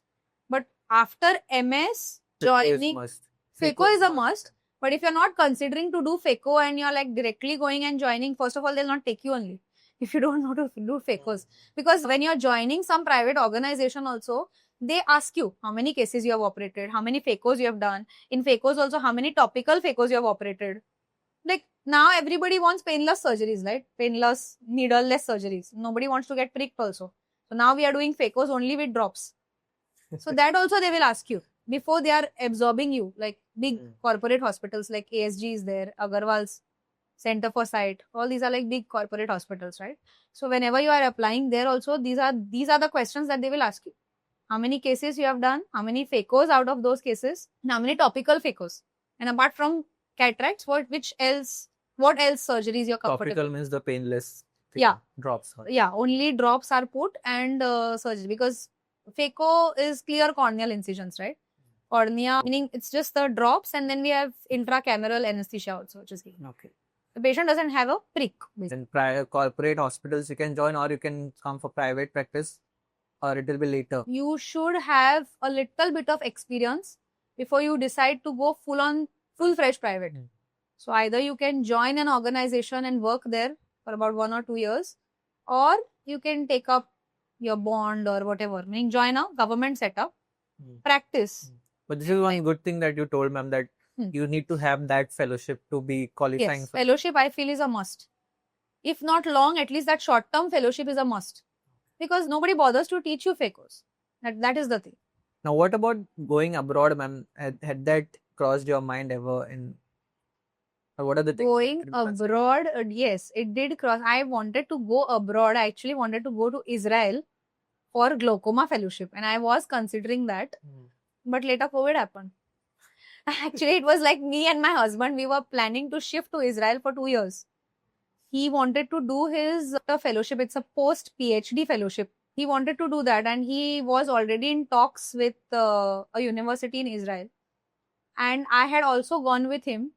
But after MS, joining phaco is a must. But if you're not considering to do phaco and you're like directly going and joining, first of all, they'll not take you only if you don't know to do phacos. Because when you're joining some private organization also, they ask you how many cases you have operated, how many phacos you have done. In phacos also, how many topical phacos you have operated. Like now everybody wants painless surgeries, right? Painless, needleless surgeries. Nobody wants to get pricked also. So now we are doing phacos only with drops. So that also they will ask you before they are absorbing you. Like big corporate hospitals like ASG is there, Agarwal's Center for Sight. All these are like big corporate hospitals, right? So whenever you are applying there also, these are the questions that they will ask you. How many cases you have done, how many phacos out of those cases, and how many topical phacos. And apart from cataracts, what else surgeries you're comfortable? Topical means the painless Yeah. drops. Yeah, only drops are put and surgery, because phaco is clear corneal incisions, right? Cornea, meaning it's just the drops, and then we have intracameral anesthesia also, which is given. Okay. The patient doesn't have a prick. In prior corporate hospitals, you can join, or you can come for private practice, or it will be later. You should have a little bit of experience before you decide to go full-fledged private. So either you can join an organization and work there for about 1 or 2 years, or you can take up your bond or whatever, meaning join a government setup, practice. But this is one good thing that you told, ma'am, that you need to have that fellowship to be qualifying. Yes, fellowship I feel is a must. If not long, at least that short-term fellowship is a must. Because nobody bothers to teach you phacos. That is the thing. Now, what about going abroad, ma'am? Had that crossed your mind ever? Or what are the things? Going abroad, yes, it did cross. I wanted to go abroad. I actually wanted to go to Israel for glaucoma fellowship. And I was considering that. But later COVID happened. Actually, it was like me and my husband, we were planning to shift to Israel for 2 years. He wanted to do his fellowship. It's a post-PhD fellowship. He wanted to do that, and he was already in talks with a university in Israel. And I had also gone with him,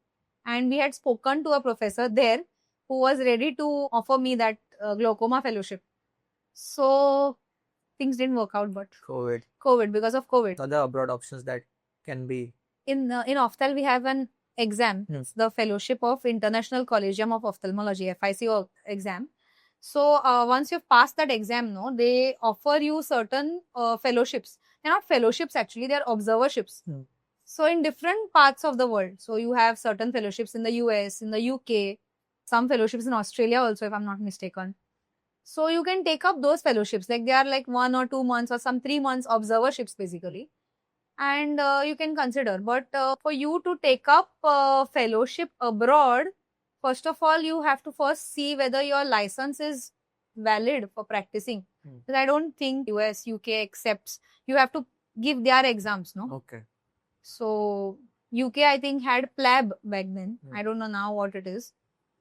and we had spoken to a professor there who was ready to offer me that glaucoma fellowship. So things didn't work out, but COVID, because of COVID. Other abroad options that can be. In Ophthal, we have an exam. It's the Fellowship of International Collegium of Ophthalmology, FICO exam. So once you've passed that exam, they offer you certain fellowships. They're not fellowships actually, they're observerships. So in different parts of the world. So you have certain fellowships in the US, in the UK, some fellowships in Australia also, if I'm not mistaken. So you can take up those fellowships. Like they are like 1 or 2 months or some 3 months observerships basically. And you can consider. But for you to take up fellowship abroad, first of all, you have to first see whether your license is valid for practicing. Because I don't think US, UK accepts. You have to give their exams, no? Okay. So UK, I think, had PLAB back then. I don't know now what it is.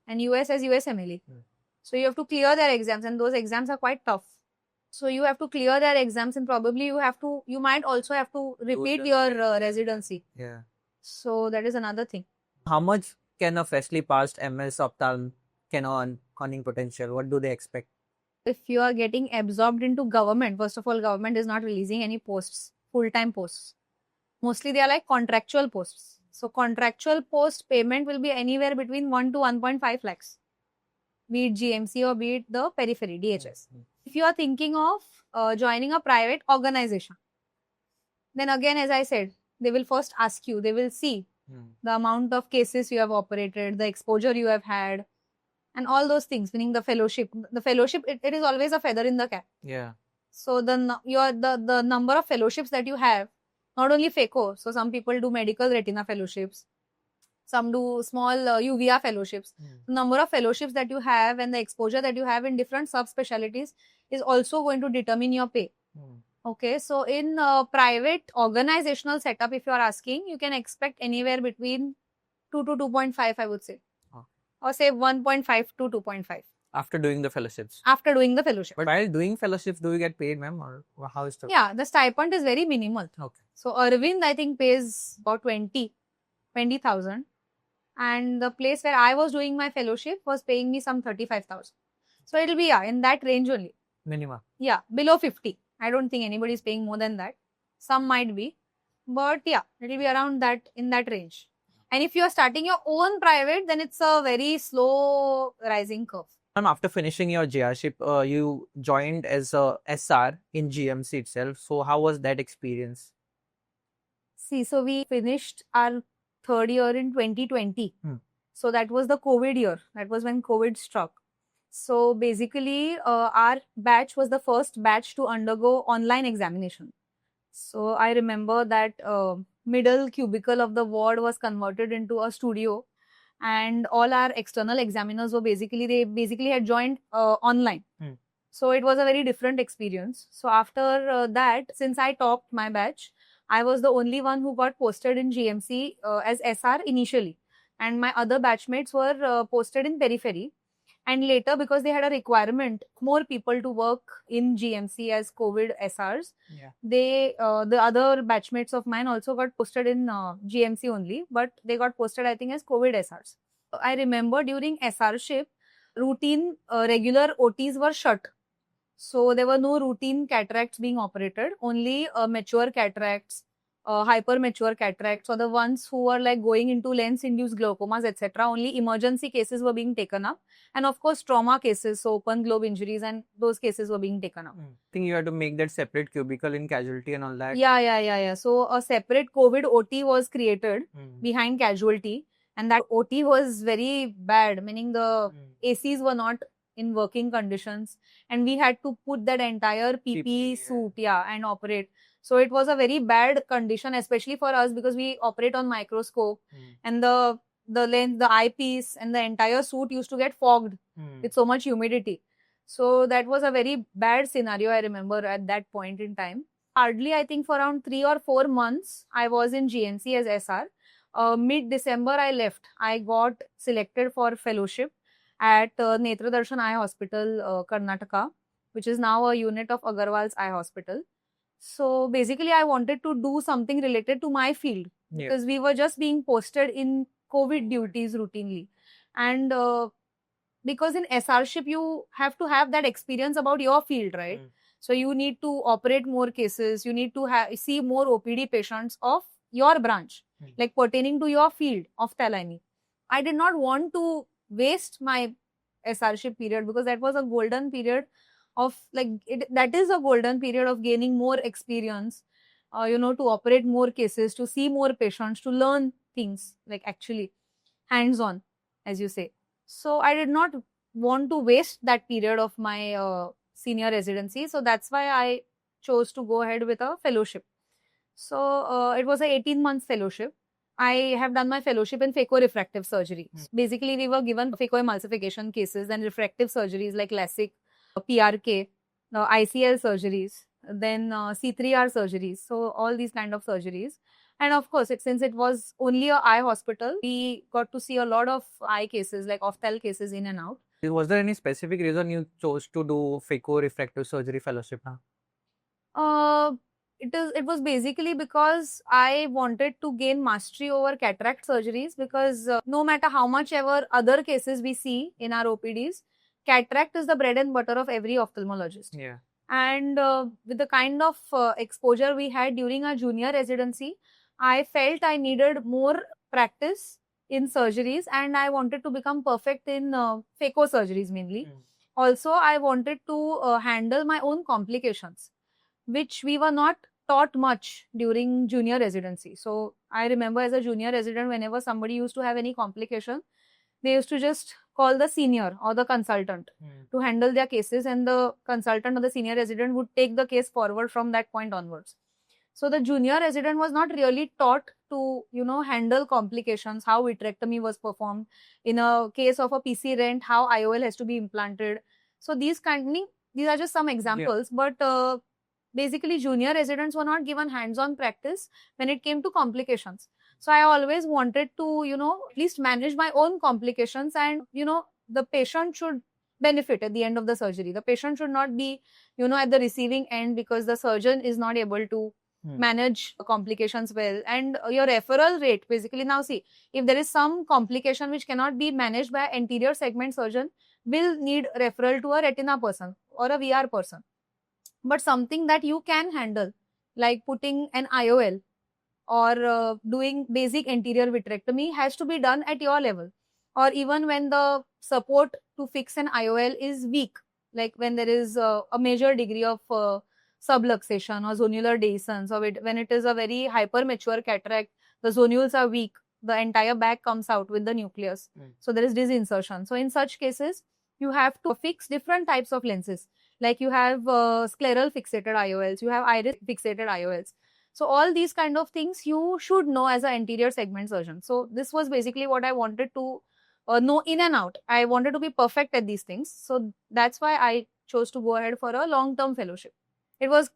And US has USMLE. So you have to clear their exams, and those exams are quite tough. So you have to clear their exams, and probably you might also have to repeat your residency. Yeah. So that is another thing. How much can a freshly passed MS ophthalm can earn earning potential? What do they expect? If you are getting absorbed into government, first of all, government is not releasing any posts, full-time posts. Mostly they are like contractual posts. So contractual post payment will be anywhere between 1 to 1.5 lakhs. Be it GMC or be it the periphery, DHS. If you are thinking of joining a private organization, then again, as I said, they will first ask you, they will see the amount of cases you have operated, the exposure you have had, and all those things, meaning the fellowship. The fellowship, it is always a feather in the cap. Yeah. So the number of fellowships that you have, not only phaco, so some people do medical retina fellowships, some do small uvea fellowships. The number of fellowships that you have and the exposure that you have in different subspecialties is also going to determine your pay. Okay, so in private organizational setup, if you are asking, you can expect anywhere between 2 to 2.5, I would say. Or say 1.5 to 2.5. After doing the fellowships? After doing the fellowship. But while doing fellowships, do you get paid, ma'am? Or how is the... Yeah, the stipend is very minimal. Okay. So Arvind, I think, pays about 20,000. And the place where I was doing my fellowship was paying me some 35,000. So it'll be, in that range only. Minimum. Yeah, below 50. I don't think anybody is paying more than that. Some might be. But yeah, it'll be around that, in that range. And if you are starting your own private, then it's a very slow rising curve. Ma'am, after finishing your JRship, you joined as a SR in GMC itself. So how was that experience? See, so we finished our third year in 2020. So that was the COVID year. That was when COVID struck. So basically, our batch was the first batch to undergo online examination. So I remember that middle cubicle of the ward was converted into a studio, and all our external examiners were basically had joined online. So it was a very different experience. So after that, since I topped my batch, I was the only one who got posted in GMC as SR initially, and my other batchmates were posted in periphery. And later, because they had a requirement, more people to work in GMC as COVID SRs, they the other batchmates of mine also got posted in GMC only, but they got posted, I think, as COVID SRs. I remember during SRship, routine regular OTs were shut. So there were no routine cataracts being operated, only mature cataracts, hyper mature cataracts, or the ones who were like going into lens induced glaucomas, etc. Only emergency cases were being taken up, and of course trauma cases, so open globe injuries, and those cases were being taken up. I think you had to make that separate cubicle in casualty and all that. Yeah. So a separate COVID OT was created behind casualty, and that OT was very bad, meaning the ACs were not in working conditions, and we had to put that entire PPE suit, and operate. So it was a very bad condition, especially for us, because we operate on microscope, and the lens, the eyepiece, and the entire suit used to get fogged with so much humidity. So that was a very bad scenario, I remember, at that point in time. Hardly, I think, for around 3 or 4 months, I was in GMC as SR. Mid-December, I left. I got selected for fellowship at Netra Darshan Eye Hospital, Karnataka, which is now a unit of Agarwal's Eye Hospital. So basically, I wanted to do something related to my field, because we were just being posted in COVID duties routinely. And because in SRship, you have to have that experience about your field, right? So you need to operate more cases, you need to see more OPD patients of your branch, like pertaining to your field of ophthalmology. I did not want to waste my SRship period, because that was a golden period of that is a golden period of gaining more experience, to operate more cases, to see more patients, to learn things, like actually hands-on, as you say. So I did not want to waste that period of my senior residency. So that's why I chose to go ahead with a fellowship. So it was a 18-month fellowship. I have done my fellowship in phaco-refractive surgery. Basically, we were given phacoemulsification cases and refractive surgeries like LASIK, PRK, ICL surgeries, then C3R surgeries. So all these kind of surgeries. And of course, since it was only a eye hospital, we got to see a lot of eye cases, like ophthalm cases in and out. Was there any specific reason you chose to do phaco-refractive surgery fellowship now? It was basically because I wanted to gain mastery over cataract surgeries, because no matter how much ever other cases we see in our OPDs, cataract is the bread and butter of every ophthalmologist. And with the kind of exposure we had during our junior residency, I felt I needed more practice in surgeries, and I wanted to become perfect in phaco surgeries mainly. Also, I wanted to handle my own complications, which we were not taught much during junior residency. So I remember as a junior resident, whenever somebody used to have any complication, they used to just call the senior or the consultant to handle their cases, and the consultant or the senior resident would take the case forward from that point onwards. So the junior resident was not really taught to, handle complications, how vitrectomy was performed. In a case of a PC rent, how IOL has to be implanted. So these are just some examples, but basically junior residents were not given hands-on practice when it came to complications. So I always wanted to, at least manage my own complications, and, the patient should benefit at the end of the surgery. The patient should not be, at the receiving end because the surgeon is not able to manage complications well. And your referral rate, basically, now see, if there is some complication which cannot be managed by an anterior segment surgeon, will need referral to a retina person or a VR person. But something that you can handle, like putting an IOL or doing basic anterior vitrectomy, has to be done at your level. or even when the support to fix an IOL is weak, like when there is a major degree of subluxation or zonular dehiscence, or when it is a very hyper mature cataract, the zonules are weak, the entire back comes out with the nucleus. So there is disinsertion. So in such cases, you have to fix different types of lenses. Like you have scleral fixated IOLs, you have iris fixated IOLs. So all these kind of things you should know as an anterior segment surgeon. So this was basically what I wanted to know in and out. I wanted to be perfect at these things. So that's why I chose to go ahead for a long-term fellowship. It was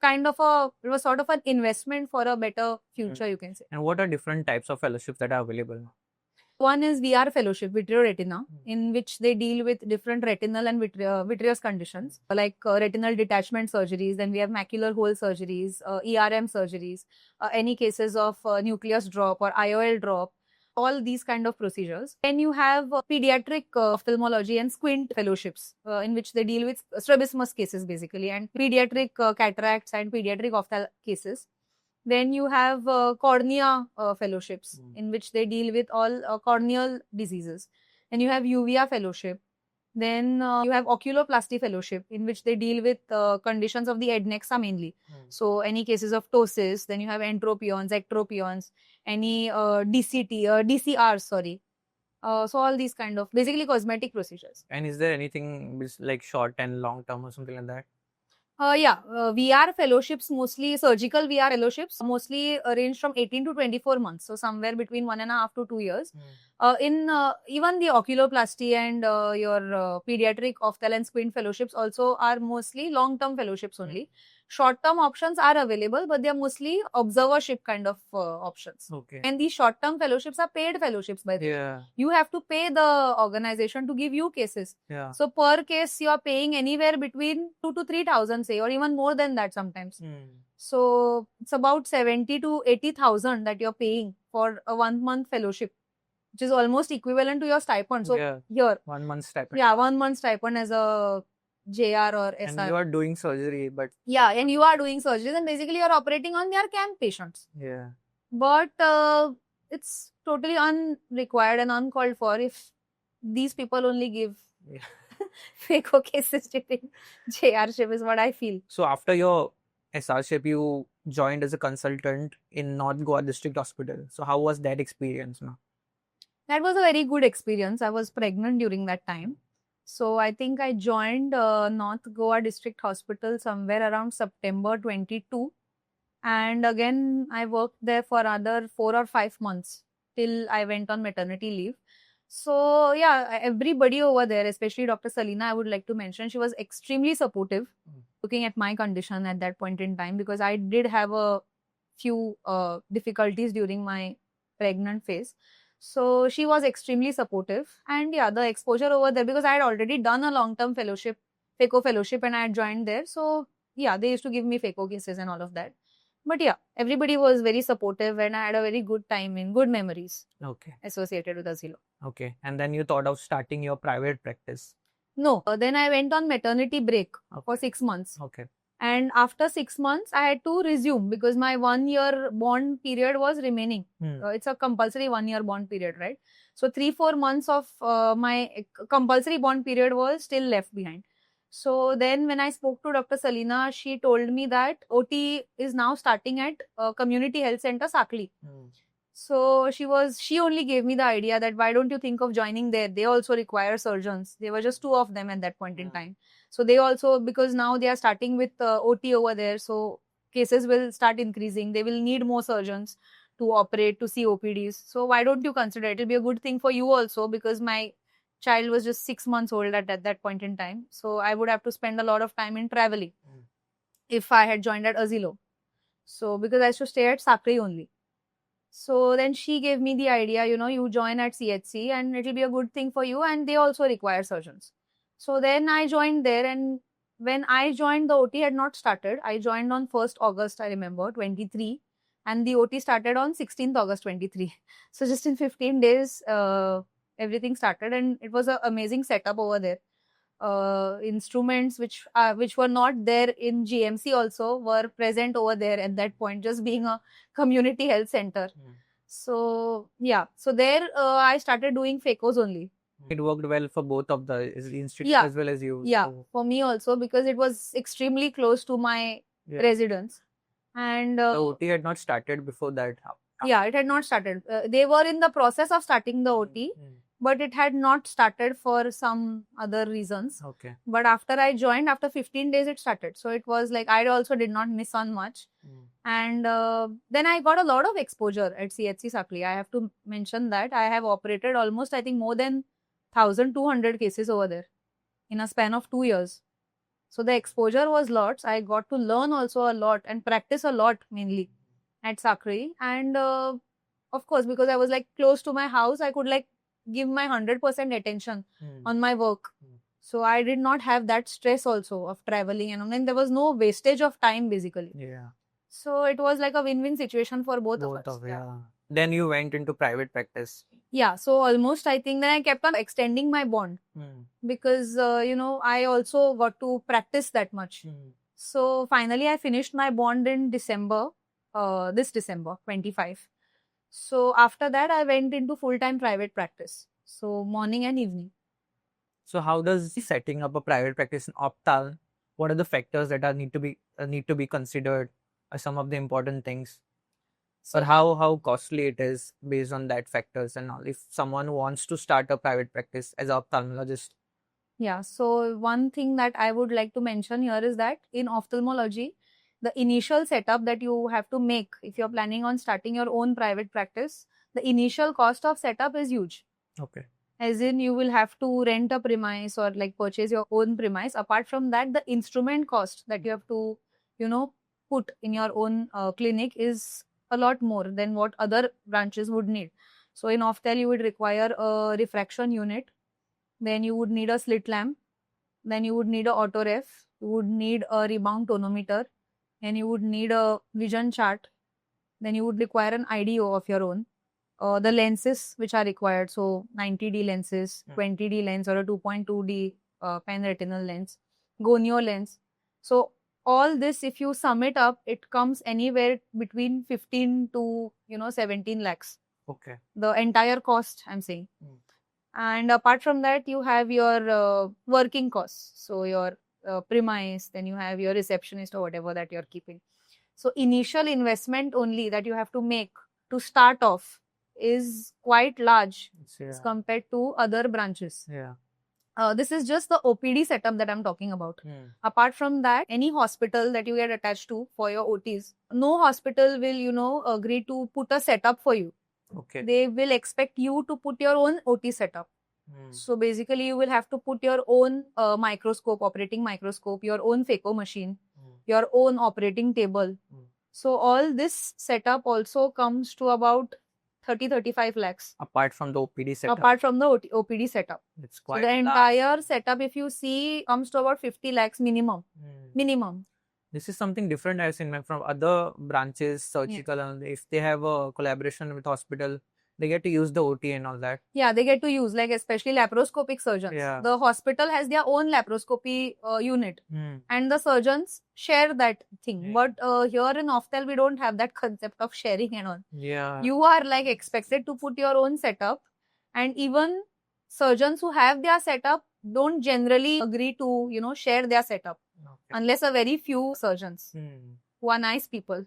sort of an investment for a better future, you can say. And what are different types of fellowships that are available? One is VR fellowship, vitreoretina, in which they deal with different retinal and vitreous conditions, like retinal detachment surgeries. Then we have macular hole surgeries, ERM surgeries, any cases of nucleus drop or IOL drop, all these kind of procedures. Then you have pediatric ophthalmology and squint fellowships, in which they deal with strabismus cases basically, and pediatric cataracts and pediatric ophthalmic cases. Then you have cornea fellowships, in which they deal with all corneal diseases. Then you have UVA fellowship. Then you have oculoplasty fellowship, in which they deal with conditions of the adnexa mainly. So any cases of ptosis. Then you have entropions, ectropions, any DCRs, sorry. So all these kind of basically cosmetic procedures. And is there anything like short and long term or something like that? VR fellowships, mostly surgical VR fellowships, mostly range from 18 to 24 months. So somewhere between 1.5 to 2 years. In even the oculoplasty and your pediatric ophthalmic and squint fellowships also are mostly long-term fellowships only. Short-term options are available, but they are mostly observership kind of options. Okay. And these short-term fellowships are paid fellowships by them. Yeah. You have to pay the organization to give you cases. Yeah. So per case, you are paying anywhere between 2 to 3,000, say, or even more than that sometimes. So it's about 70 to 80,000 that you're paying for a 1 month fellowship, which is almost equivalent to your stipend. So here, 1 month stipend. Yeah, 1 month stipend as a JR or SR. And you are doing surgery, but yeah, and you are doing surgeries, and basically you're operating on their camp patients. Yeah. But it's totally unrequired and uncalled for if these people only give FACO cases during JR-ship is what I feel. So after your SR-ship, you joined as a consultant in North Goa District Hospital. So how was that experience now? That was a very good experience. I was pregnant during that time. So I think I joined North Goa District Hospital somewhere around September 22. And again, I worked there for another 4 or 5 months till I went on maternity leave. So yeah, everybody over there, especially Dr. Salina, I would like to mention, she was extremely supportive looking at my condition at that point in time, because I did have a few difficulties during my pregnant phase. So she was extremely supportive. And yeah, the exposure over there, because I had already done a long-term fellowship, FACO fellowship, and I had joined there. So yeah, they used to give me FACO cases and all of that. But yeah, everybody was very supportive, and I had a very good time in good memories associated with Azilo. Okay. And then you thought of starting your private practice? No. Then I went on maternity break for 6 months. Okay. And after 6 months, I had to resume because my 1 year bond period was remaining. It's a compulsory 1 year bond period, right? So 3-4 months of my compulsory bond period was still left behind. So then when I spoke to Dr. Salina, she told me that OT is now starting at Community Health Center, Sakli. So she only gave me the idea that why don't you think of joining there? They also require surgeons. There were just 2 of them at that point in time. So they also, because now they are starting with OT over there, so cases will start increasing. They will need more surgeons to operate, to see OPDs. So why don't you consider it? It'll be a good thing for you also, because my child was just 6 months old at that point in time. So I would have to spend a lot of time in traveling if I had joined at Azilo. So because I used to stay at Sakri only. So then she gave me the idea, you join at CHC and it'll be a good thing for you, and they also require surgeons. So then I joined there, and when I joined, the OT had not started. I joined on 1st August, I remember, 23, and the OT started on 16th August, 23. So just in 15 days, everything started, and it was an amazing setup over there. Instruments which were not there in GMC also were present over there at that point, just being a community health center. So yeah, so there I started doing FACOs only. It worked well for both of the institute Yeah. as well as you. Yeah, So, for me also, because it was extremely close to my yeah. residence. And The OT had not started before that. yeah, it had not started. They were in the process of starting the OT, but it had not started for some other reasons. Okay. But after I joined, after 15 days, it started. So it was like I also did not miss on much. And then I got a lot of exposure at CHC Sakli. I have to mention that I have operated almost, I think, more than 1,200 cases over there in a span of 2 years. So the exposure was lots. I got to learn also a lot and practice a lot mainly at Sakri. And of course, because I was like close to my house, I could like give my 100% attention on my work. So I did not have that stress also of traveling, and then there was no wastage of time basically. Yeah. So it was like a win-win situation for both of Both us. of yeah. Then you went into private practice. Yeah, so almost I think then I kept on extending my bond because I also got to practice that much. So finally I finished my bond in December, this December 25. So after that I went into full-time private practice. So morning and evening. So how does setting up a private practice in Optal? What are the factors that are need to be considered? Some of the important things. Or how costly it is based on that factors and all. If someone wants to start a private practice as an ophthalmologist. Yeah, so one thing that I would like to mention here is that in ophthalmology, the initial setup that you have to make if you're planning on starting your own private practice, the initial cost of setup is huge. Okay. As in, you will have to rent a premise or like purchase your own premise. Apart from that, the instrument cost that you have to, put in your own clinic is a lot more than what other branches would need. So in Ophthalm, you would require a refraction unit. Then you would need a slit lamp. Then you would need a autoref. You would need a rebound tonometer. And you would need a vision chart. Then you would require an IDO of your own. The lenses which are required, so 90D lenses, 20D lens or a 2.2D pen retinal lens, gonio lens. So all this, if you sum it up, it comes anywhere between 15 to 17 lakhs. Okay. The entire cost, I'm saying. And apart from that, you have your working costs. So your premise, then you have your receptionist or whatever that you're keeping. So initial investment only that you have to make to start off is quite large as compared to other branches. Yeah. This is just the OPD setup that I'm talking about. Apart from that, any hospital that you get attached to for your OTs, no hospital will, agree to put a setup for you. Okay. They will expect you to put your own OT setup. So basically, you will have to put your own microscope, operating microscope, your own phaco machine, your own operating table. So all this setup also comes to about 30-35 lakhs. Apart from the OPD setup. Apart from the OPD setup. It's quite so the entire setup, if you see, comes to about 50 lakhs minimum. Minimum. This is something different I've seen from other branches, surgical, and if they have a collaboration with hospital, they get to use the OT and all that. Yeah, they get to use, like especially laparoscopic surgeons. Yeah. The hospital has their own laparoscopy unit and the surgeons share that thing. But here in Ophthalm, we don't have that concept of sharing and all. Yeah. You are like expected to put your own setup, and even surgeons who have their setup don't generally agree to, share their setup. Okay. Unless a very few surgeons who are nice people.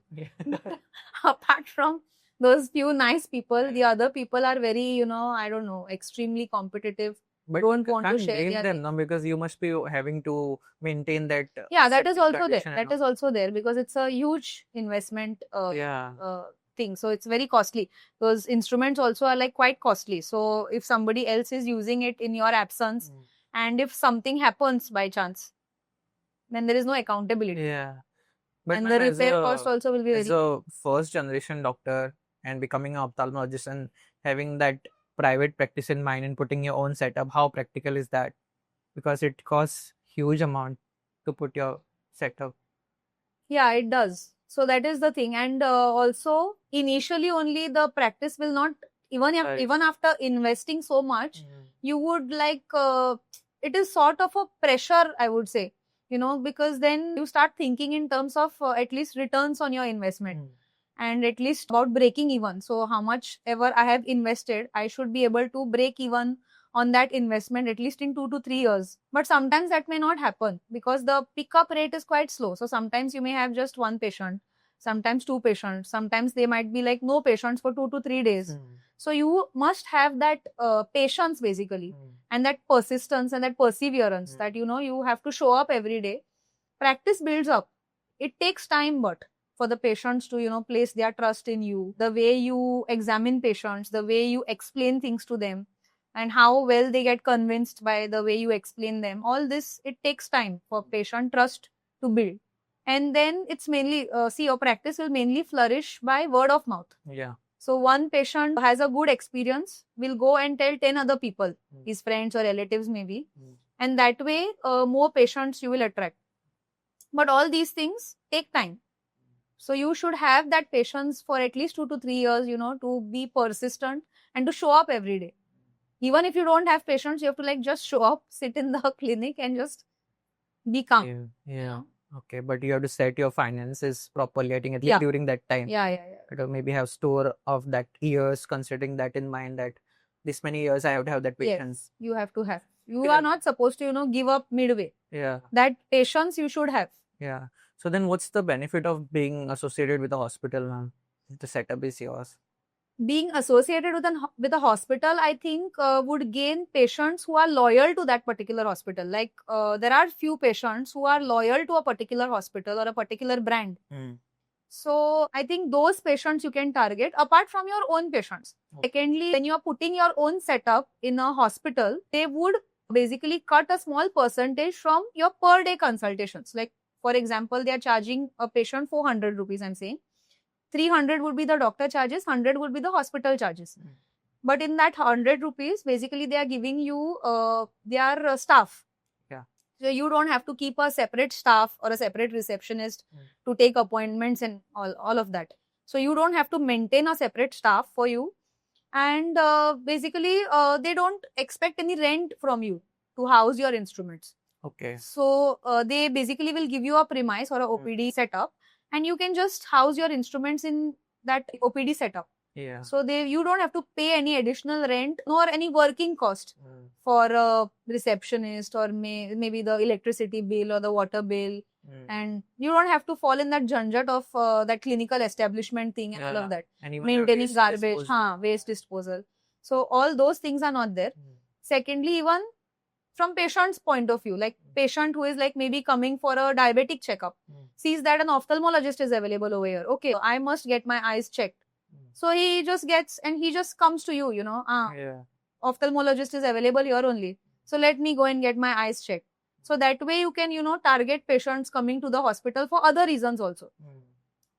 Apart from those few nice people, the other people are very, I don't know, extremely competitive. But don't want to can't share blame their them, no, because you must be having to maintain that. Yeah, that is also there. tradition and That all. is also there because it's a huge investment thing. So it's very costly. Those instruments also are like quite costly. So if somebody else is using it in your absence and if something happens by chance, then there is no accountability. Yeah. But And ma'am, the repair cost also will be as very. a first generation doctor and becoming an ophthalmologist and having that private practice in mind and putting your own setup, how practical is that? Because it costs huge amount to put your setup. Yeah, it does. So that is the thing. And also, initially only the practice will not, even after investing so much, you would like, it is sort of a pressure, I would say, because then you start thinking in terms of at least returns on your investment and at least about breaking even. So how much ever I have invested, I should be able to break even on that investment at least in 2 to 3 years. But sometimes that may not happen because the pickup rate is quite slow. So sometimes you may have just one patient, sometimes two patients, sometimes they might be like no patients for 2 to 3 days. So you must have that patience basically, and that persistence and that perseverance that you have to show up every day. Practice builds up. It takes time, but for the patients to place their trust in you, the way you examine patients, the way you explain things to them, and how well they get convinced by the way you explain them, all this, it takes time for patient trust to build. And then it's mainly your practice will mainly flourish by word of mouth. Yeah. So one patient has a good experience, will go and tell 10 other people, his friends or relatives maybe. And that way, more patients you will attract. But all these things take time. So you should have that patience for at least 2 to 3 years, to be persistent and to show up every day. Even if you don't have patience, you have to just show up, sit in the clinic and just be calm. Yeah. Okay, but you have to set your finances properly, I think, at least during that time. Yeah. Maybe have store of that years, considering that in mind that this many years I have to have that patience. Yes, you have to have. You are not supposed to, give up midway. Yeah. That patience you should have. Yeah. So then what's the benefit of being associated with a hospital, ma'am? The setup is yours. Being associated with a hospital, I think would gain patients who are loyal to that particular hospital. Like there are few patients who are loyal to a particular hospital or a particular brand. So I think those patients you can target apart from your own patients. Secondly, when you are putting your own setup in a hospital, they would basically cut a small percentage from your per day consultations. Like for example, they are charging a patient 400 rupees, I'm saying. 300 would be the doctor charges, 100 would be the hospital charges. But in that 100 rupees, basically they are giving you their staff. Yeah. So you don't have to keep a separate staff or a separate receptionist to take appointments and all of that. So you don't have to maintain a separate staff for you. And basically they don't expect any rent from you to house your instruments. Okay. So they basically will give you a premise or a OPD setup, and you can just house your instruments in that OPD setup. Yeah. So you don't have to pay any additional rent nor any working cost for a receptionist or maybe the electricity bill or the water bill. And you don't have to fall in that janjat of that clinical establishment thing and all of that. And even maintaining garbage, waste disposal. So all those things are not there. Secondly, even from patient's point of view, like patient who is like maybe coming for a diabetic checkup, sees that an ophthalmologist is available over here. Okay, I must get my eyes checked. So he just comes to you, ophthalmologist is available here only. So let me go and get my eyes checked. So that way you can, target patients coming to the hospital for other reasons also.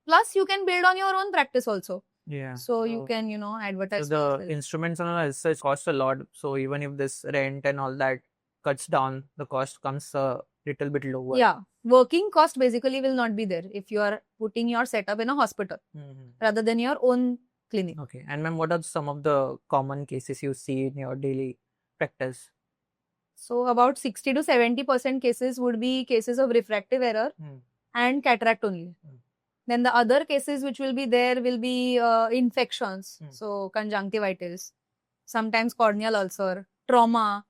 Plus you can build on your own practice also. Yeah. So you can, advertise. So the instruments and all as such cost a lot. So even if this rent and all that cuts down, the cost comes a little bit lower. Yeah. Working cost basically will not be there if you are putting your setup in a hospital rather than your own clinic. Okay. And ma'am, what are some of the common cases you see in your daily practice? So about 60 to 70% cases would be cases of refractive error and cataract only. Then the other cases which will be there will be infections. So conjunctivitis, sometimes corneal ulcer, trauma,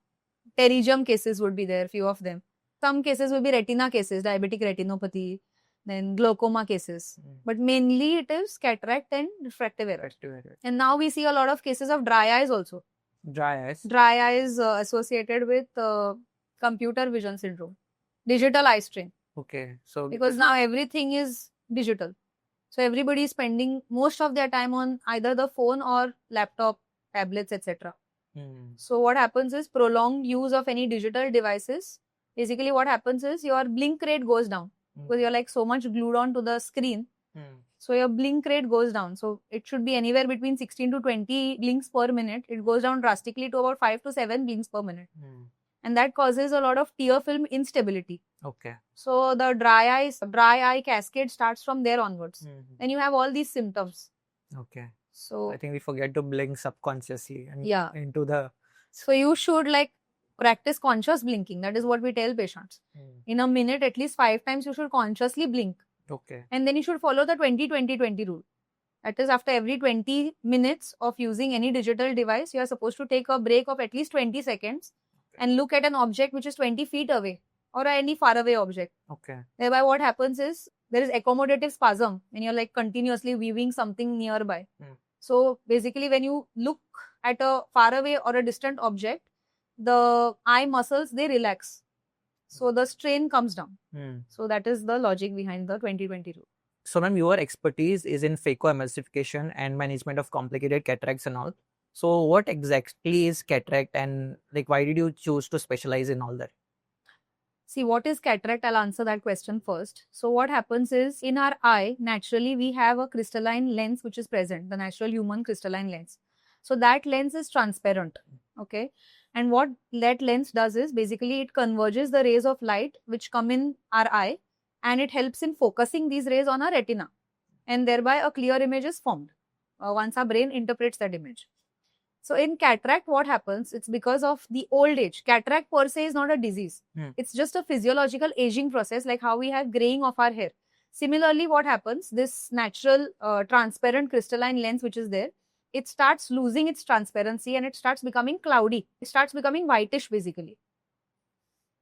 pterygium cases would be there, few of them. Some cases will be retina cases, diabetic retinopathy, then glaucoma cases. But mainly it is cataract and refractive error. And now we see a lot of cases of dry eyes also. Dry eyes? Dry eyes associated with computer vision syndrome, digital eye strain. Okay. So because now everything is digital. So everybody is spending most of their time on either the phone or laptop, tablets, etc. So what happens is prolonged use of any digital devices. Basically what happens is your blink rate goes down because you're like so much glued on to the screen. So your blink rate goes down. So it should be anywhere between 16 to 20 blinks per minute. It goes down drastically to about 5 to 7 blinks per minute. And that causes a lot of tear film instability. Okay. So the dry eye cascade starts from there onwards. Then you have all these symptoms. Okay. So I think we forget to blink subconsciously and into the. So you should practice conscious blinking. That is what we tell patients. In a minute, at least 5 times you should consciously blink. Okay. And then you should follow the 20-20-20 rule. That is, after every 20 minutes of using any digital device, you are supposed to take a break of at least 20 seconds and look at an object which is 20 feet away or any faraway object. Okay. Thereby, what happens is there is accommodative spasm when you're like continuously viewing something nearby. So basically, when you look at a faraway or a distant object, the eye muscles, they relax. So the strain comes down. So that is the logic behind the 20/20 rule. So, ma'am, your expertise is in phacoemulsification and management of complicated cataracts and all. So, what exactly is cataract, and like why did you choose to specialize in all that? See, what is cataract? I'll answer that question first. So what happens is, in our eye, naturally, we have a crystalline lens which is present, the natural human crystalline lens. So that lens is transparent, okay? And what that lens does is, basically, it converges the rays of light which come in our eye, and it helps in focusing these rays on our retina. And thereby, a clear image is formed once our brain interprets that image. So in cataract, what happens? It's because of the old age. Cataract per se is not a disease. It's just a physiological aging process, like how we have graying of our hair. Similarly, what happens? This natural transparent crystalline lens which is there, it starts losing its transparency and it starts becoming cloudy. It starts becoming whitish basically.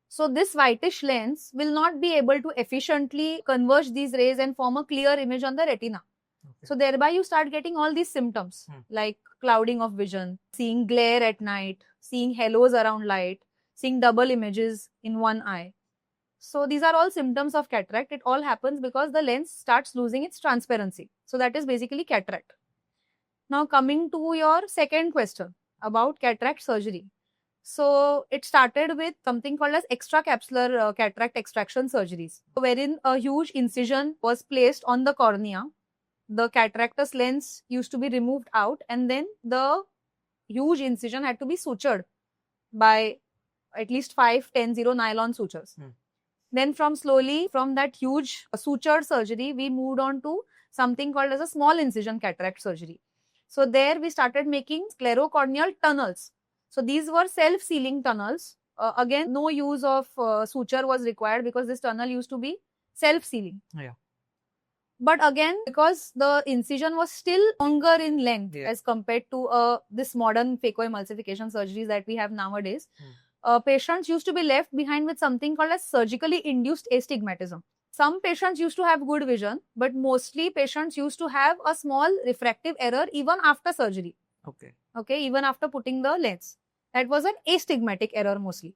So this whitish lens will not be able to efficiently converge these rays and form a clear image on the retina. So thereby you start getting all these symptoms like clouding of vision, seeing glare at night, seeing halos around light, seeing double images in one eye. So these are all symptoms of cataract. It all happens because the lens starts losing its transparency. So that is basically cataract. Now coming to your second question about cataract surgery. So it started with something called as extracapsular cataract extraction surgeries, wherein a huge incision was placed on the cornea. The cataractous lens used to be removed out, and then the huge incision had to be sutured by at least 5-10 nylon sutures. Then from that huge sutured surgery, we moved on to something called as a small incision cataract surgery. So there we started making sclerocorneal tunnels. So these were self-sealing tunnels. Again, no use of suture was required because this tunnel used to be self-sealing. But again, because the incision was still longer in length as compared to this modern phacoemulsification surgeries that we have nowadays, patients used to be left behind with something called as surgically induced astigmatism. Some patients used to have good vision, but mostly patients used to have a small refractive error even after surgery. Okay, even after putting the lens. That was an astigmatic error mostly.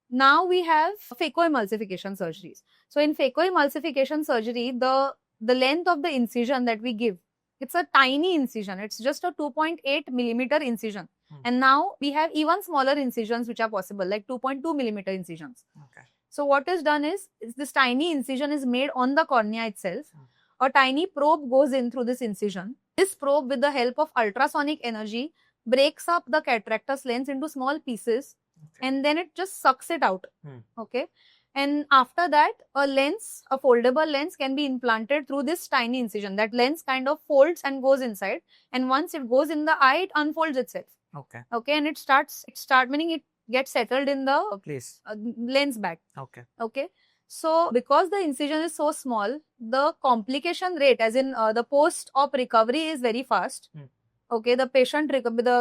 Now we have phacoemulsification surgeries. So in phacoemulsification surgery, the length of the incision that we give, it's a tiny incision. It's just a 2.8 millimeter incision. And now we have even smaller incisions which are possible, like 2.2 millimeter incisions. So what is done is this tiny incision is made on the cornea itself. A tiny probe goes in through this incision. This probe, with the help of ultrasonic energy, breaks up the cataractous lens into small pieces, and then it just sucks it out. Okay. And after that, a foldable lens can be implanted through this tiny incision. That lens kind of folds and goes inside. And once it goes in the eye, it unfolds itself. Okay. And it starts meaning it gets settled in the lens bag. Okay. So because the incision is so small, the complication rate, as in the post-op recovery, is very fast. Okay, the patient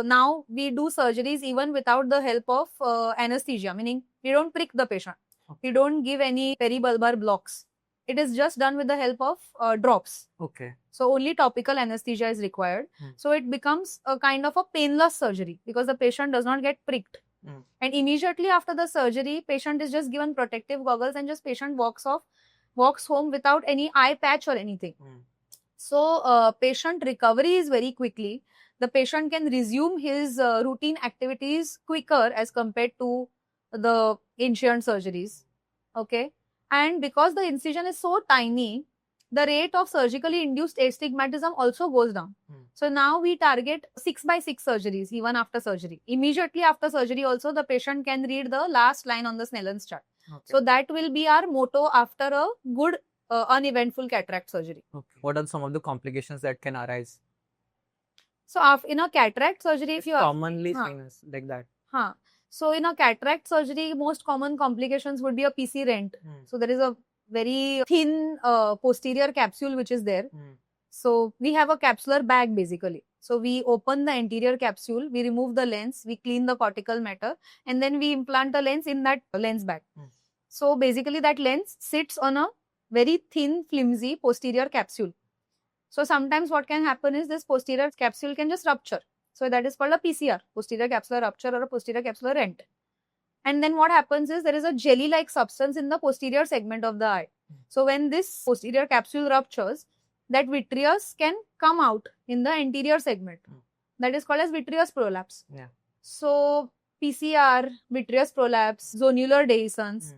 now we do surgeries even without the help of anesthesia, meaning we don't prick the patient. We don't give any peribulbar blocks. It is just done with the help of drops. So only topical anesthesia is required. So it becomes a kind of a painless surgery because the patient does not get pricked. And immediately after the surgery, patient is just given protective goggles and just patient walks home without any eye patch or anything. So patient recovery is very quickly. The patient can resume his routine activities quicker as compared to the ancient surgeries. Okay. And because the incision is so tiny, the rate of surgically induced astigmatism also goes down. So now we target 6x6 surgeries even after surgery. Immediately after surgery also, the patient can read the last line on the Snellen's chart. So that will be our motto after a good uneventful cataract surgery. What are some of the complications that can arise? So in a cataract surgery, if you are commonly seen like that. So in a cataract surgery, most common complications would be a PC rent. So there is a very thin posterior capsule which is there. So we have a capsular bag basically. So we open the anterior capsule, we remove the lens, we clean the cortical matter, and then we implant a lens in that lens bag. So basically that lens sits on a very thin, flimsy posterior capsule. So sometimes what can happen is this posterior capsule can just rupture. So that is called a PCR, posterior capsular rupture or a posterior capsular rent. And then what happens is there is a jelly-like substance in the posterior segment of the eye. So when this posterior capsule ruptures, that vitreous can come out in the anterior segment. That is called as vitreous prolapse. Yeah. So PCR, vitreous prolapse, zonular dehiscence,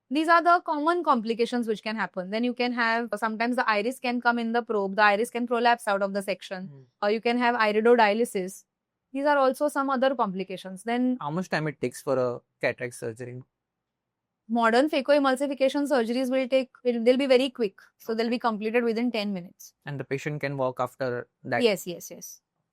these are the common complications which can happen. Then you can have, sometimes the iris can come in the probe, the iris can prolapse out of the section, or you can have iridodialysis. These are also some other complications. Then How much time it takes for a cataract surgery? modern phacoemulsification surgeries they'll be very quick. So they'll be completed within 10 minutes. And the patient can walk after that? Yes.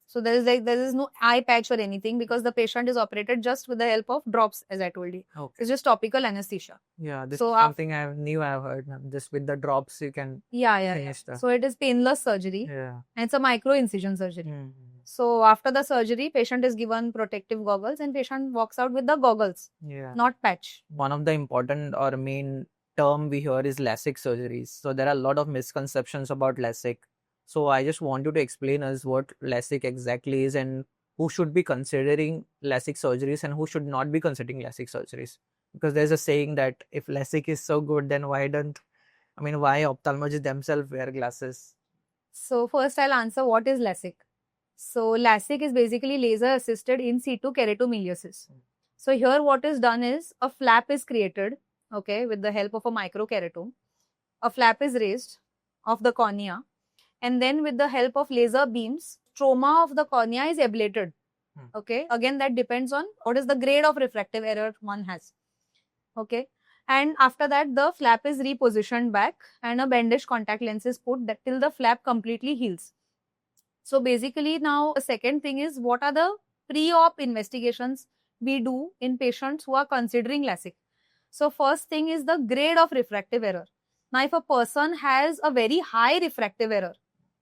So there is no eye patch or anything because the patient is operated just with the help of drops, as I told you. Okay. It's just topical anesthesia. Yeah, this So is something I've heard. Just with the drops you can finish the... So it is painless surgery. Yeah. And it's a micro incision surgery. So after the surgery, patient is given protective goggles and patient walks out with the goggles, not patch. One of the important or main term we hear is LASIK surgeries. So there are a lot of misconceptions about LASIK. So I just want you to explain us what LASIK exactly is and who should be considering LASIK surgeries and who should not be considering LASIK surgeries. Because there's a saying that if LASIK is so good, then why ophthalmologists themselves wear glasses? So first I'll answer what is LASIK. So LASIK is basically laser assisted in situ keratomiliosis. So here what is done is a flap is created, okay, with the help of a microkeratome. A flap is raised of the cornea, and then with the help of laser beams, stroma of the cornea is ablated. Okay, again that depends on what is the grade of refractive error one has. Okay, and after that the flap is repositioned back and a bandage contact lens is put till the flap completely heals. So basically now the second thing is what are the pre-op investigations we do in patients who are considering LASIK. So first thing is the grade of refractive error. Now if a person has a very high refractive error,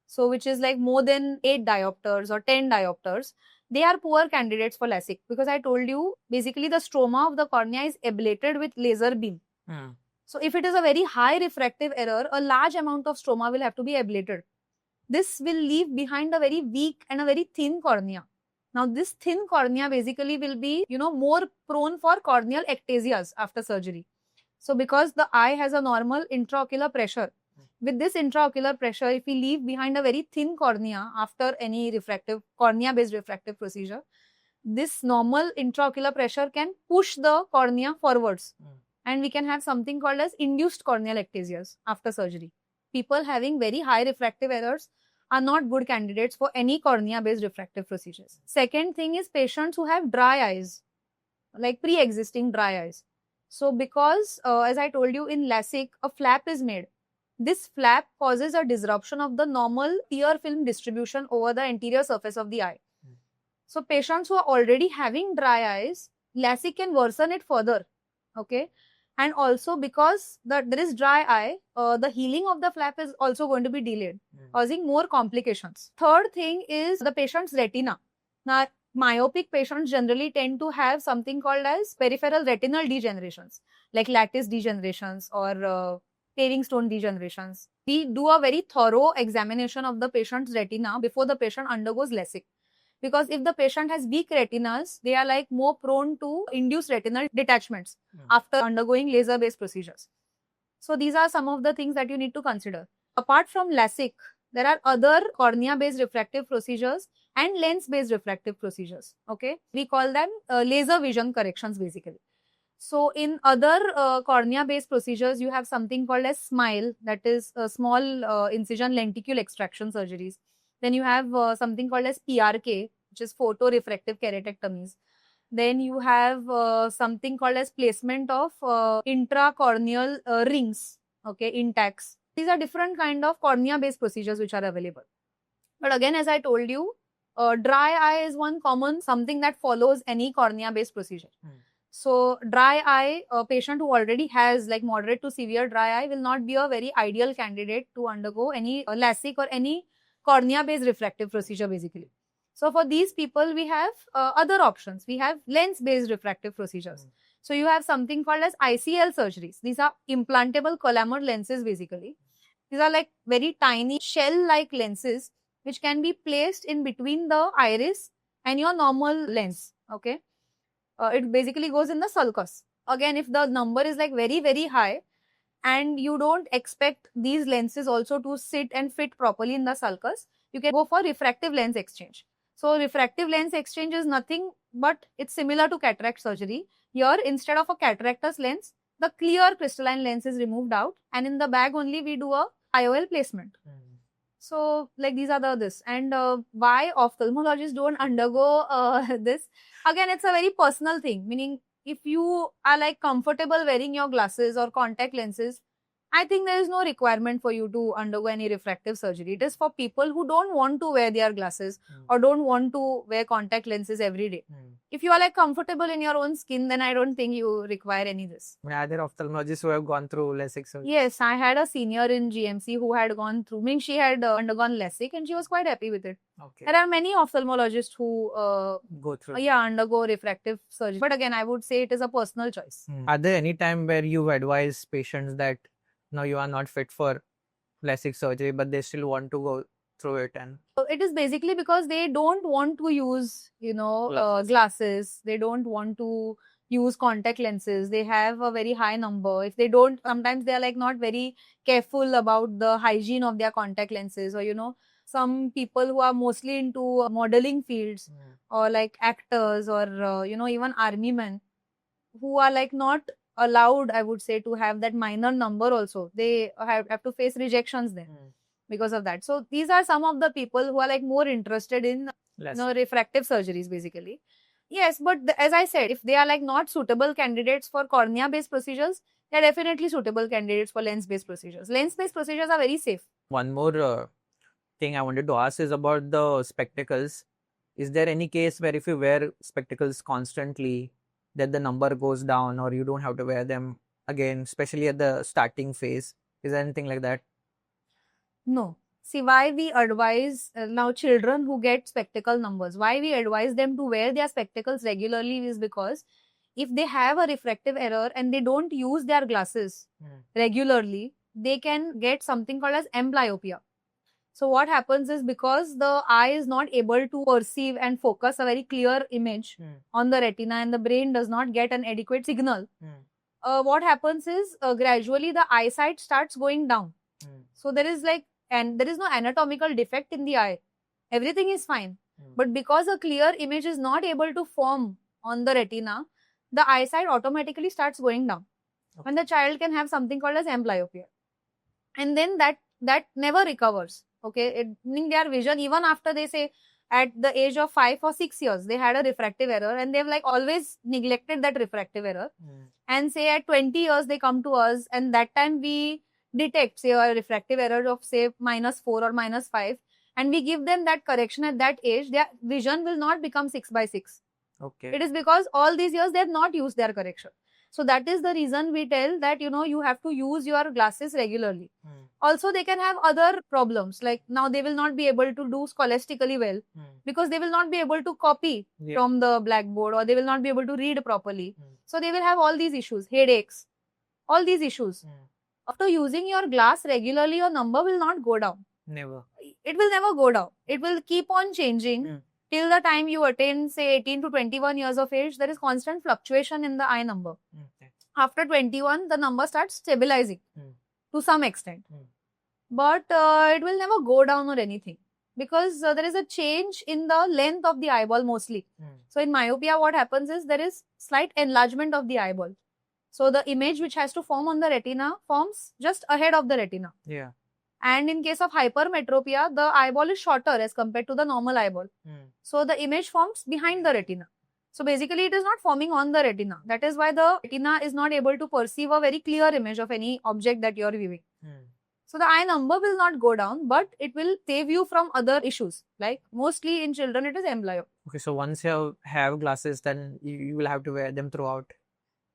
so which is like more than 8 diopters or 10 diopters, they are poor candidates for LASIK because I told you basically the stroma of the cornea is ablated with laser beam. So if it is a very high refractive error, a large amount of stroma will have to be ablated. This will leave behind a very weak and a very thin cornea. Now this thin cornea basically will be, more prone for corneal ectasias after surgery. So because the eye has a normal intraocular pressure, with this intraocular pressure, if we leave behind a very thin cornea after any cornea-based refractive procedure, this normal intraocular pressure can push the cornea forwards. And we can have something called as induced corneal ectasias after surgery. People having very high refractive errors are not good candidates for any cornea-based refractive procedures. Second thing is patients who have dry eyes, like pre-existing dry eyes. So because, as I told you, in LASIK, a flap is made. This flap causes a disruption of the normal tear film distribution over the anterior surface of the eye. So patients who are already having dry eyes, LASIK can worsen it further. Okay. And also because there is dry eye, the healing of the flap is also going to be delayed, causing more complications. Third thing is the patient's retina. Now, myopic patients generally tend to have something called as peripheral retinal degenerations, like lattice degenerations or paving stone degenerations. We do a very thorough examination of the patient's retina before the patient undergoes LASIK. Because if the patient has weak retinas, they are like more prone to induce retinal detachments after undergoing laser-based procedures. So these are some of the things that you need to consider. Apart from LASIK, there are other cornea-based refractive procedures and lens-based refractive procedures. Okay, we call them laser vision corrections basically. So in other cornea-based procedures, you have something called as SMILE, that is small incision lenticule extraction surgeries. Then you have something called as PRK, which is photorefractive keratectomies. Then you have something called as placement of intracorneal rings, okay, intacs. These are different kind of cornea-based procedures which are available. But again, as I told you, dry eye is one common something that follows any cornea-based procedure. So dry eye, a patient who already has like moderate to severe dry eye will not be a very ideal candidate to undergo any LASIK or any cornea-based refractive procedure basically. So for these people, we have other options. We have lens-based refractive procedures. So you have something called as ICL surgeries. These are implantable columnar lenses basically. These are like very tiny shell-like lenses which can be placed in between the iris and your normal lens. Okay. It basically goes in the sulcus. Again, if the number is like very, very high and you don't expect these lenses also to sit and fit properly in the sulcus, you can go for refractive lens exchange. So refractive lens exchange is nothing but it's similar to cataract surgery. Here, instead of a cataractous lens, the clear crystalline lens is removed out, and in the bag only we do a IOL placement. So like these are this. And why ophthalmologists don't undergo this? Again, it's a very personal thing. Meaning, if you are like comfortable wearing your glasses or contact lenses, I think there is no requirement for you to undergo any refractive surgery. It is for people who don't want to wear their glasses or don't want to wear contact lenses every day. If you are like comfortable in your own skin, then I don't think you require any this. Are there ophthalmologists who have gone through LASIK surgery? Yes, I had a senior in GMC who had gone through, meaning she had undergone LASIK and she was quite happy with it. Okay. There are many ophthalmologists who Go through. undergo refractive surgery. But again, I would say it is a personal choice. Are there any time where you advise patients that no, you are not fit for LASIK surgery, but they still want to go through it? And it is basically because they don't want to use, glasses. They don't want to use contact lenses. They have a very high number. If they don't, sometimes they are like not very careful about the hygiene of their contact lenses, or some people who are mostly into modeling fields or like actors or even army men who are like not allowed, I would say, to have that minor number also. They have to face rejections then because of that. So these are some of the people who are like more interested in refractive surgeries basically. Yes, but as I said, if they are like not suitable candidates for cornea based procedures, they are definitely suitable candidates for lens based procedures. Lens based procedures are very safe. One more thing I wanted to ask is about the spectacles. Is there any case where if you wear spectacles constantly, that the number goes down or you don't have to wear them again, especially at the starting phase? Is there anything like that? No. See, why we advise now children who get spectacle numbers, why we advise them to wear their spectacles regularly is because if they have a refractive error and they don't use their glasses regularly, they can get something called as amblyopia. So what happens is, because the eye is not able to perceive and focus a very clear image on the retina and the brain does not get an adequate signal, what happens is gradually the eyesight starts going down. So there is no anatomical defect in the eye. Everything is fine. But because a clear image is not able to form on the retina, the eyesight automatically starts going down. Okay. When the child can have something called as amblyopia. And then that never recovers. Okay, meaning their vision, even after they say at the age of 5 or 6 years, they had a refractive error and they've like always neglected that refractive error. And say at 20 years, they come to us and that time we detect, say, a refractive error of say -4 or -5 and we give them that correction at that age, their vision will not become 6/6. Okay. It is because all these years they have not used their correction. So that is the reason we tell that, you have to use your glasses regularly. Also, they can have other problems. Like now they will not be able to do scholastically well because they will not be able to copy from the blackboard, or they will not be able to read properly. So they will have all these issues, headaches, all these issues. After using your glass regularly, your number will not go down. Never. It will never go down. It will keep on changing. Till the time you attain, say, 18 to 21 years of age, there is constant fluctuation in the eye number. Okay. After 21, the number starts stabilizing to some extent. But it will never go down or anything because there is a change in the length of the eyeball mostly. So in myopia, what happens is there is slight enlargement of the eyeball. So the image which has to form on the retina forms just ahead of the retina. Yeah. And in case of hypermetropia, the eyeball is shorter as compared to the normal eyeball. So the image forms behind the retina. So basically, it is not forming on the retina. That is why the retina is not able to perceive a very clear image of any object that you are viewing. So the eye number will not go down, but it will save you from other issues. Like mostly in children, it is amblyopia. Okay, so once you have glasses, then you will have to wear them throughout.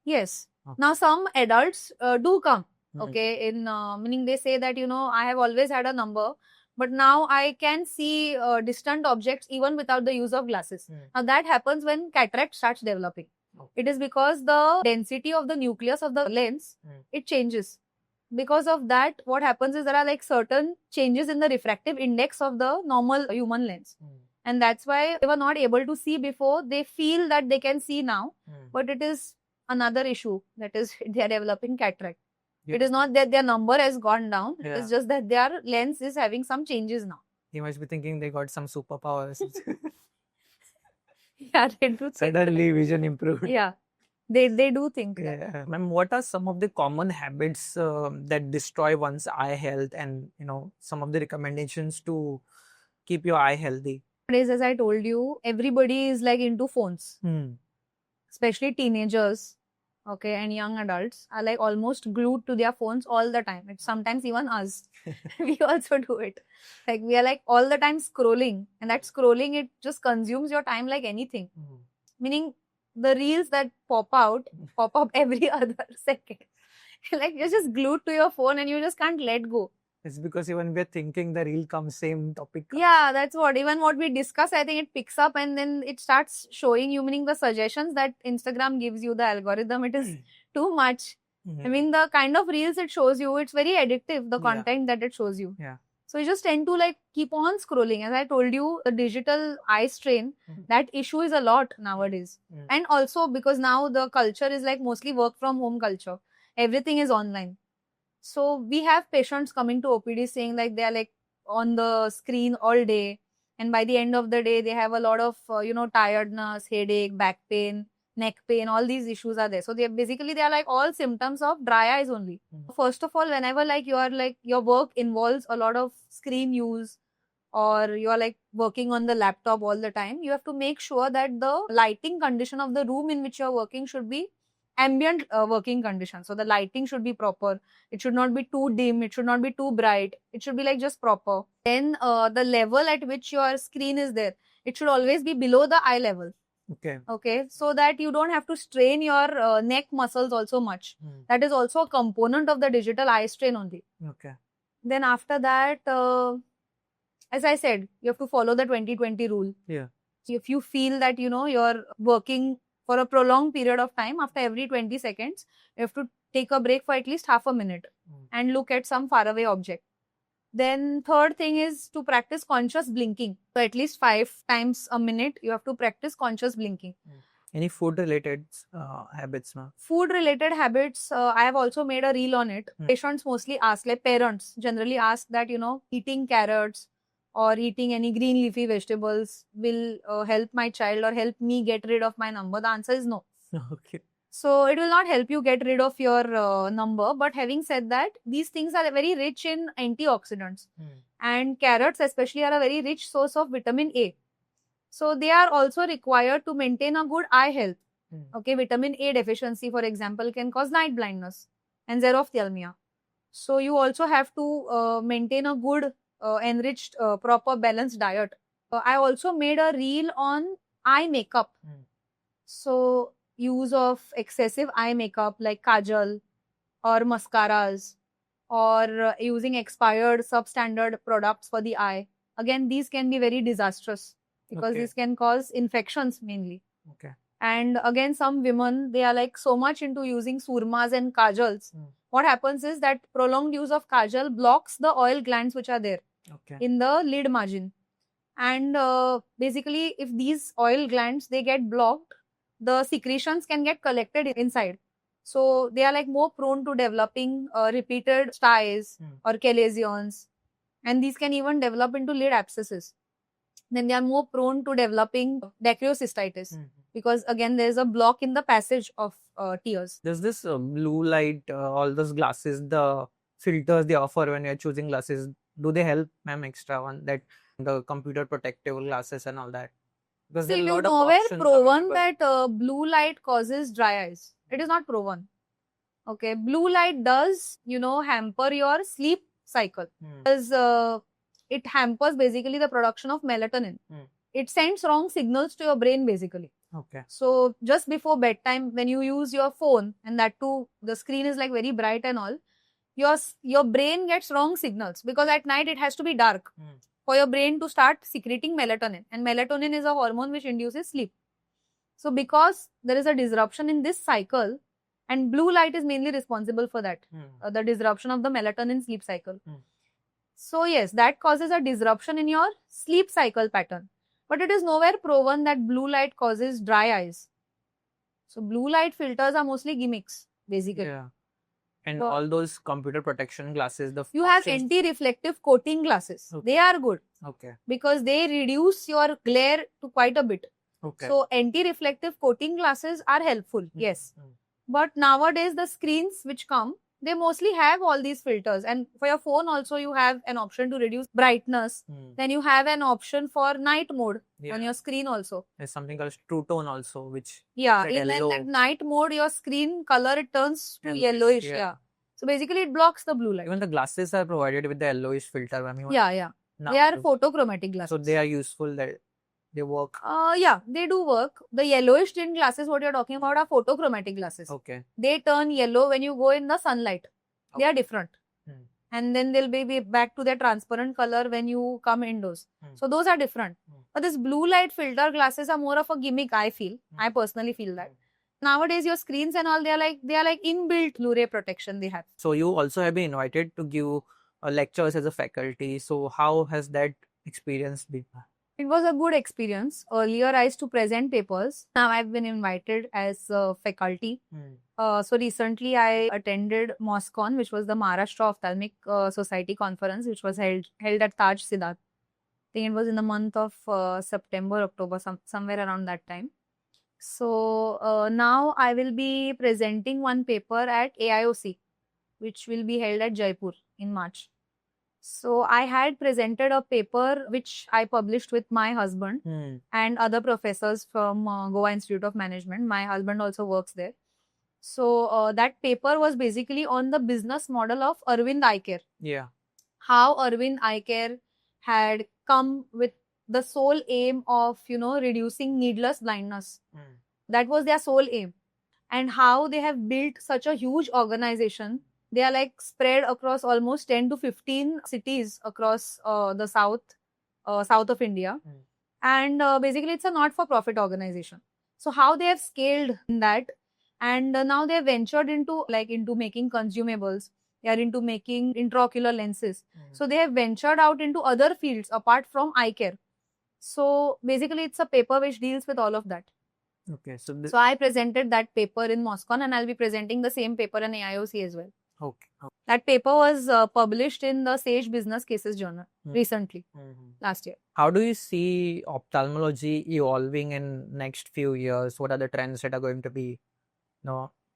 Yes. Okay. Now some adults do come. Okay, in meaning they say that I have always had a number, But now I can see distant objects even without the use of glasses. Now that happens when cataract starts developing. Okay. It is because the density of the nucleus of the lens, it changes. Because of that, what happens is there are like certain changes in the refractive index of the normal human lens. And that's why they were not able to see before. They feel that they can see now, but it is another issue. That is, they are developing cataract. Yeah. It is not that their number has gone down. Yeah. It's just that their lens is having some changes now. He must be thinking they got some superpowers. Yeah, they do think. Suddenly vision improved. Yeah, they do think that. Yeah. Ma'am, what are some of the common habits that destroy one's eye health, and some of the recommendations to keep your eye healthy? Nowadays, as I told you, everybody is like into phones, especially teenagers, okay, and young adults are like almost glued to their phones all the time. It's sometimes even us. We also do it. Like we are like all the time scrolling, and that scrolling, it just consumes your time like anything. Meaning the reels that pop up every other second. Like you're just glued to your phone and you just can't let go. It's because even we're thinking the reel comes, same topic. Yeah, that's what. Even what we discuss, I think it picks up and then it starts showing you, meaning the suggestions that Instagram gives you, the algorithm, it is too much. I mean, the kind of reels it shows you, it's very addictive, the content that it shows you. Yeah. So you just tend to like keep on scrolling. As I told you, the digital eye strain, that issue is a lot nowadays. And also because now the culture is like mostly work from home culture. Everything is online. So we have patients coming to OPD saying like they are like on the screen all day, and by the end of the day they have a lot of tiredness, headache, back pain, neck pain. All these issues are there. So they are like all symptoms of dry eyes only. First of all, whenever like your work involves a lot of screen use, or you are like working on the laptop all the time, you have to make sure that the lighting condition of the room in which you are working should be ambient working conditions. So the lighting should be proper. It should not be too dim. It should not be too bright. It should be like just proper. Then the level at which your screen is there, it should always be below the eye level. Okay. So that you don't have to strain your neck muscles also much. That is also a component of the digital eye strain only. Okay. Then after that, as I said, you have to follow the 20-20 rule. Yeah. So if you feel that you're working for a prolonged period of time, after every 20 seconds, you have to take a break for at least half a minute and look at some faraway object. Then third thing is to practice conscious blinking. So at least 5 times a minute, you have to practice conscious blinking. Any food related habits, ma'am? Food related habits, I have also made a reel on it. Patients mostly ask, like parents generally ask that, eating carrots or eating any green leafy vegetables will help my child or help me get rid of my number. The answer is no. Okay. So it will not help you get rid of your number. But having said that, these things are very rich in antioxidants. And carrots especially are a very rich source of vitamin A. So they are also required to maintain a good eye health. Okay, vitamin A deficiency, for example, can cause night blindness and xerophthalmia. So you also have to maintain a good enriched, proper balanced diet. I also made a reel on eye makeup. So use of excessive eye makeup like kajal or mascaras, or using expired substandard products for the eye. Again, these can be very disastrous because this can cause infections mainly. Okay. And again, some women, they are like so much into using surmas and kajals. What happens is that prolonged use of kajal blocks the oil glands which are there in the lid margin. And basically, if these oil glands, they get blocked, the secretions can get collected inside. So they are like more prone to developing repeated styes or chalazions. And these can even develop into lid abscesses. Then they are more prone to developing dacryocystitis. Because again, there is a block in the passage of tears. There's this blue light, all those glasses, the filters they offer when you're choosing glasses. Do they help, ma'am, extra on that, the computer protective glasses and all that? Because See, there are it a is lot of nowhere options proven available. that blue light causes dry eyes. It is not proven. Okay, blue light does, hamper your sleep cycle. Because it hampers basically the production of melatonin. It sends wrong signals to your brain basically. Okay. So just before bedtime, when you use your phone, and that too, the screen is like very bright and all, your brain gets wrong signals because at night it has to be dark for your brain to start secreting melatonin, and melatonin is a hormone which induces sleep. So because there is a disruption in this cycle, and blue light is mainly responsible for that, the disruption of the melatonin sleep cycle. So yes, that causes a disruption in your sleep cycle pattern. But it is nowhere proven that blue light causes dry eyes. So blue light filters are mostly gimmicks, basically. Yeah. And So- all those computer protection glasses, the You have functions- anti-reflective coating glasses. Okay. They are good Okay. because they reduce your glare to quite a bit. Okay. So anti-reflective coating glasses are helpful, yes. But nowadays the screens which come, they mostly have all these filters. And for your phone also you have an option to reduce brightness. Then you have an option for night mode on your screen also. There's something called True Tone also, which Yeah, that in yellow. that night mode, your screen color it turns to Yellowish, yellowish. yeah. Yeah. So basically, it blocks the blue light. even the glasses are provided with the yellowish filter. I mean, Yeah. now, They are photochromatic glasses. so they are useful. That they work. Yeah, they do work. The yellowish tint glasses, what you're talking about, are photochromatic glasses. Okay. They turn yellow when you go in the sunlight. They are different. Hmm. And then they'll be back to their transparent color when you come indoors. So those are different. But this blue light filter glasses are more of a gimmick, I feel. I personally feel that. Nowadays, your screens and all, they are like inbuilt Blu-ray protection they have. So you also have been invited to give lectures as a faculty. So how has that experience been? It was a good experience. Earlier, I used to present papers. Now I've been invited as faculty. So recently, I attended MOSCON, which was the Maharashtra Ophthalmic Society conference, which was held at Taj Siddharth. I think it was in the month of September, October, somewhere around that time. So now I will be presenting one paper at AIOC, which will be held at Jaipur in March. So I had presented a paper which I published with my husband and other professors from Goa Institute of Management. My husband also works there. So that paper was basically on the business model of Arvind Eye Care. Yeah. How Arvind Eye Care had come with the sole aim of, reducing needless blindness. That was their sole aim. And how they have built such a huge organization. They are like spread across almost 10 to 15 cities across the south of India. And basically it's a not-for-profit organization. So how they have scaled in that, and now they have ventured into making consumables. They are into making intraocular lenses. So they have ventured out into other fields apart from eye care. So basically it's a paper which deals with all of that. Okay. So So I presented that paper in MOSCON, and I'll be presenting the same paper in AIOC as well. okay. That paper was published in the Sage Business Cases Journal recently, last year. How do you see ophthalmology evolving in next few years? What are the trends that are going to be,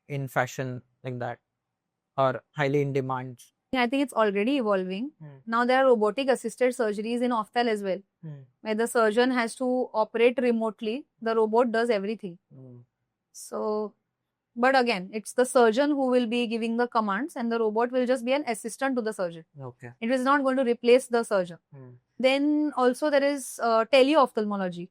in fashion like that, or highly in demand? I think it's already evolving. Now there are robotic assisted surgeries in ophthal as well, where the surgeon has to operate remotely. The robot does everything. So, but again, it's the surgeon who will be giving the commands, and the robot will just be an assistant to the surgeon. Okay. It is not going to replace the surgeon. Then also there is teleophthalmology.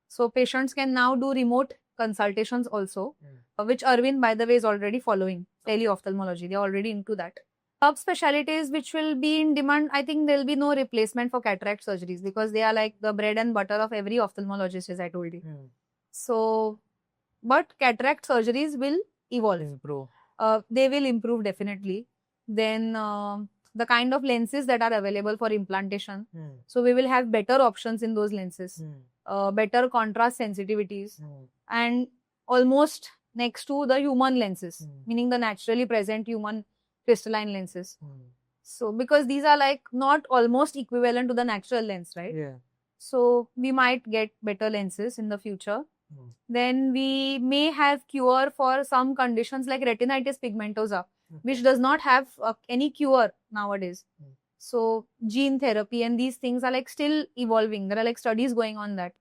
So patients can now do remote consultations also, which Arvind, by the way, is already following teleophthalmology. They are already into that. Subspecialties which will be in demand, I think there will be no replacement for cataract surgeries because they are like the bread and butter of every ophthalmologist, as I told you. So, but cataract surgeries will evolve. Improve. They will improve definitely. Then the kind of lenses that are available for implantation. So we will have better options in those lenses, better contrast sensitivities, and almost next to the human lenses, meaning the naturally present human crystalline lenses. So because these are like not almost equivalent to the natural lens, right? Yeah. So we might get better lenses in the future. Then we may have cure for some conditions like retinitis pigmentosa, which does not have any cure nowadays. So gene therapy and these things are like still evolving. There are like studies going on that.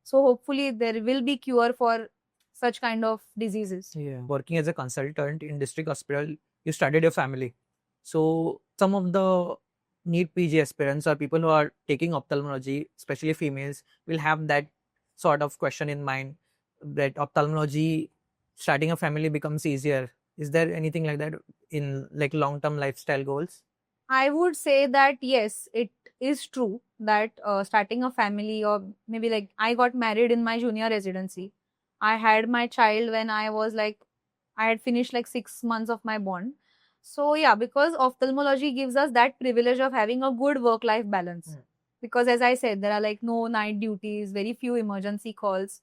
So hopefully there will be cure for such kind of diseases. Yeah. Working as a consultant in district hospital, you started your family. So some of the NEET PG aspirants or people who are taking ophthalmology, especially females, will have that sort of question in mind that ophthalmology, starting a family becomes easier. Is there anything like that in like long-term lifestyle goals? I would say that yes, it is true that starting a family, or maybe like I got married in my junior residency. I had my child when I was like, I had finished like 6 months of my bond. So yeah, because ophthalmology gives us that privilege of having a good work-life balance. Mm. Because as I said, there are like no night duties, very few emergency calls,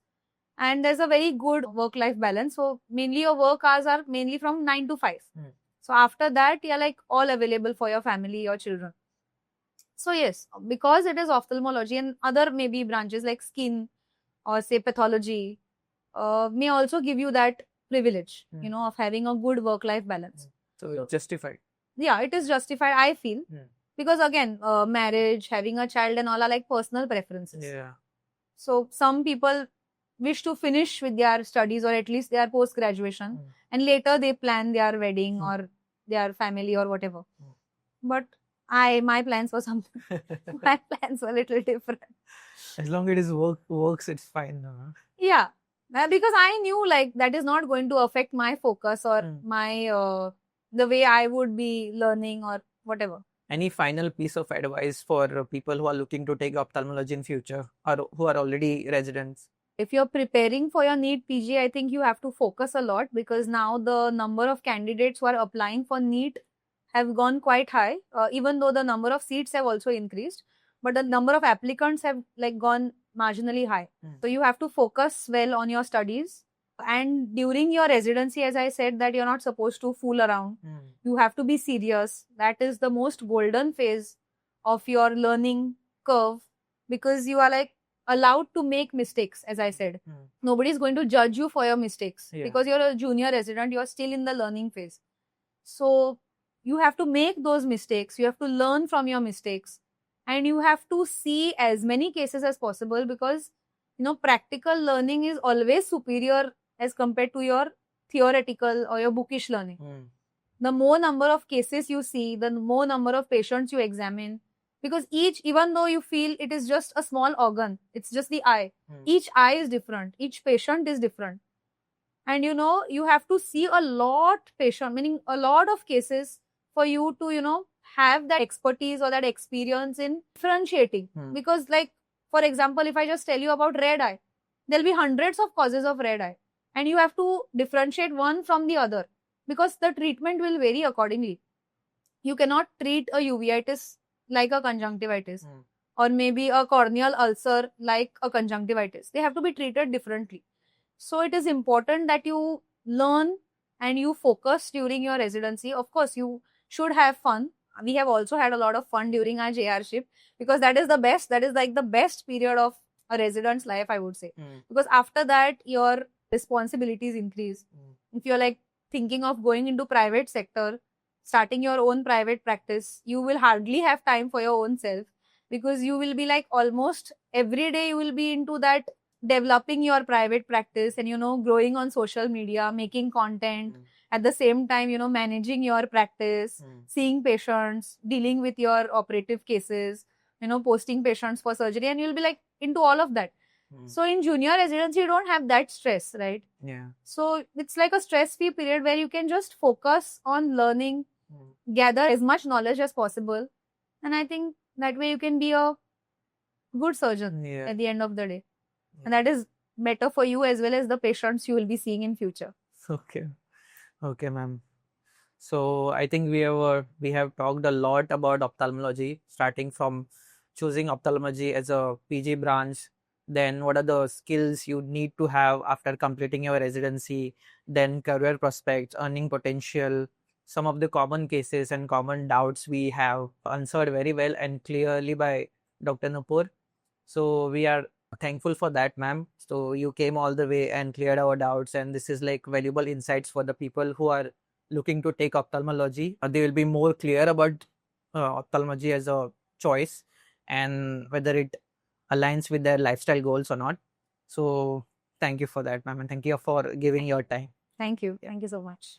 and there's a very good work-life balance. So mainly your work hours are mainly from 9 to 5. Mm. So after that, you're like all available for your family, your children. So yes, because it is ophthalmology and other maybe branches like skin or say pathology, may also give you that privilege, Mm. of having a good work-life balance. So it's justified. Yeah, it is justified, I feel, Mm. because again, marriage, having a child, and all are like personal preferences. Yeah. So some people wish to finish with their studies or at least their post graduation, Mm. and later they plan their wedding Mm. or their family or whatever. Mm. But my plans were something. My plans were a little different. As long as it is works, it's fine. Yeah, because I knew like that is not going to affect my focus or Mm. my the way I would be learning or whatever. Any final piece of advice for people who are looking to take ophthalmology in future or who are already residents? If you're preparing for your NEET PG, I think you have to focus a lot, because now the number of candidates who are applying for NEET have gone quite high, even though the number of seats have also increased, but the number of applicants have like gone marginally high. Mm. So you have to focus well on your studies. And during your residency, as I said, that you're not supposed to fool around. Mm. You have to be serious. That is the most golden phase of your learning curve, because you are like allowed to make mistakes, as I said. Mm. Nobody is going to judge you for your mistakes, Yeah. because you're a junior resident, you're still in the learning phase. So you have to make those mistakes, you have to learn from your mistakes, and you have to see as many cases as possible, because practical learning is always superior as compared to your theoretical or your bookish learning. Mm. The more number of cases you see, the more number of patients you examine, because even though you feel it is just a small organ, it's just the eye, Mm. each eye is different, each patient is different, and you have to see a lot patient, meaning a lot of cases, for you to have that expertise or that experience in differentiating. Hmm. Because like, for example, if I just tell you about red eye, there'll be hundreds of causes of red eye, and you have to differentiate one from the other, because the treatment will vary accordingly. You cannot treat a uveitis like a conjunctivitis, Mm. or maybe a corneal ulcer like a conjunctivitis. They have to be treated differently. So it is important that you learn and you focus during your residency. Of course, you should have fun. We have also had a lot of fun during our JR ship, because that is the best. That is like the best period of a resident's life, I would say. Mm. Because after that, your responsibilities increase. Mm. If you're like thinking of going into private sector, starting your own private practice, you will hardly have time for your own self, because you will be like almost every day you will be into that developing your private practice and growing on social media, making content, Mm. at the same time managing your practice, Mm. seeing patients, dealing with your operative cases, posting patients for surgery, and you'll be like into all of that. Mm. So in junior residency, you don't have that stress, right? Yeah. So it's like a stress-free period where you can just focus on learning, Mm. gather as much knowledge as possible, and I think that way you can be a good surgeon Yeah. at the end of the day. Yeah. And that is better for you as well as the patients you will be seeing in future. Okay. Okay, ma'am. So I think we have talked a lot about ophthalmology, starting from choosing ophthalmology as a PG branch, then what are the skills you need to have after completing your residency, then career prospects, earning potential, some of the common cases and common doubts we have answered very well and clearly by Dr. Nupur. So we are thankful for that, ma'am. So you came all the way and cleared our doubts, and this is like valuable insights for the people who are looking to take ophthalmology. They will be more clear about ophthalmology as a choice and whether it aligns with their lifestyle goals or not. So thank you for that, ma'am, and thank you for giving your time. Thank you. Thank you so much.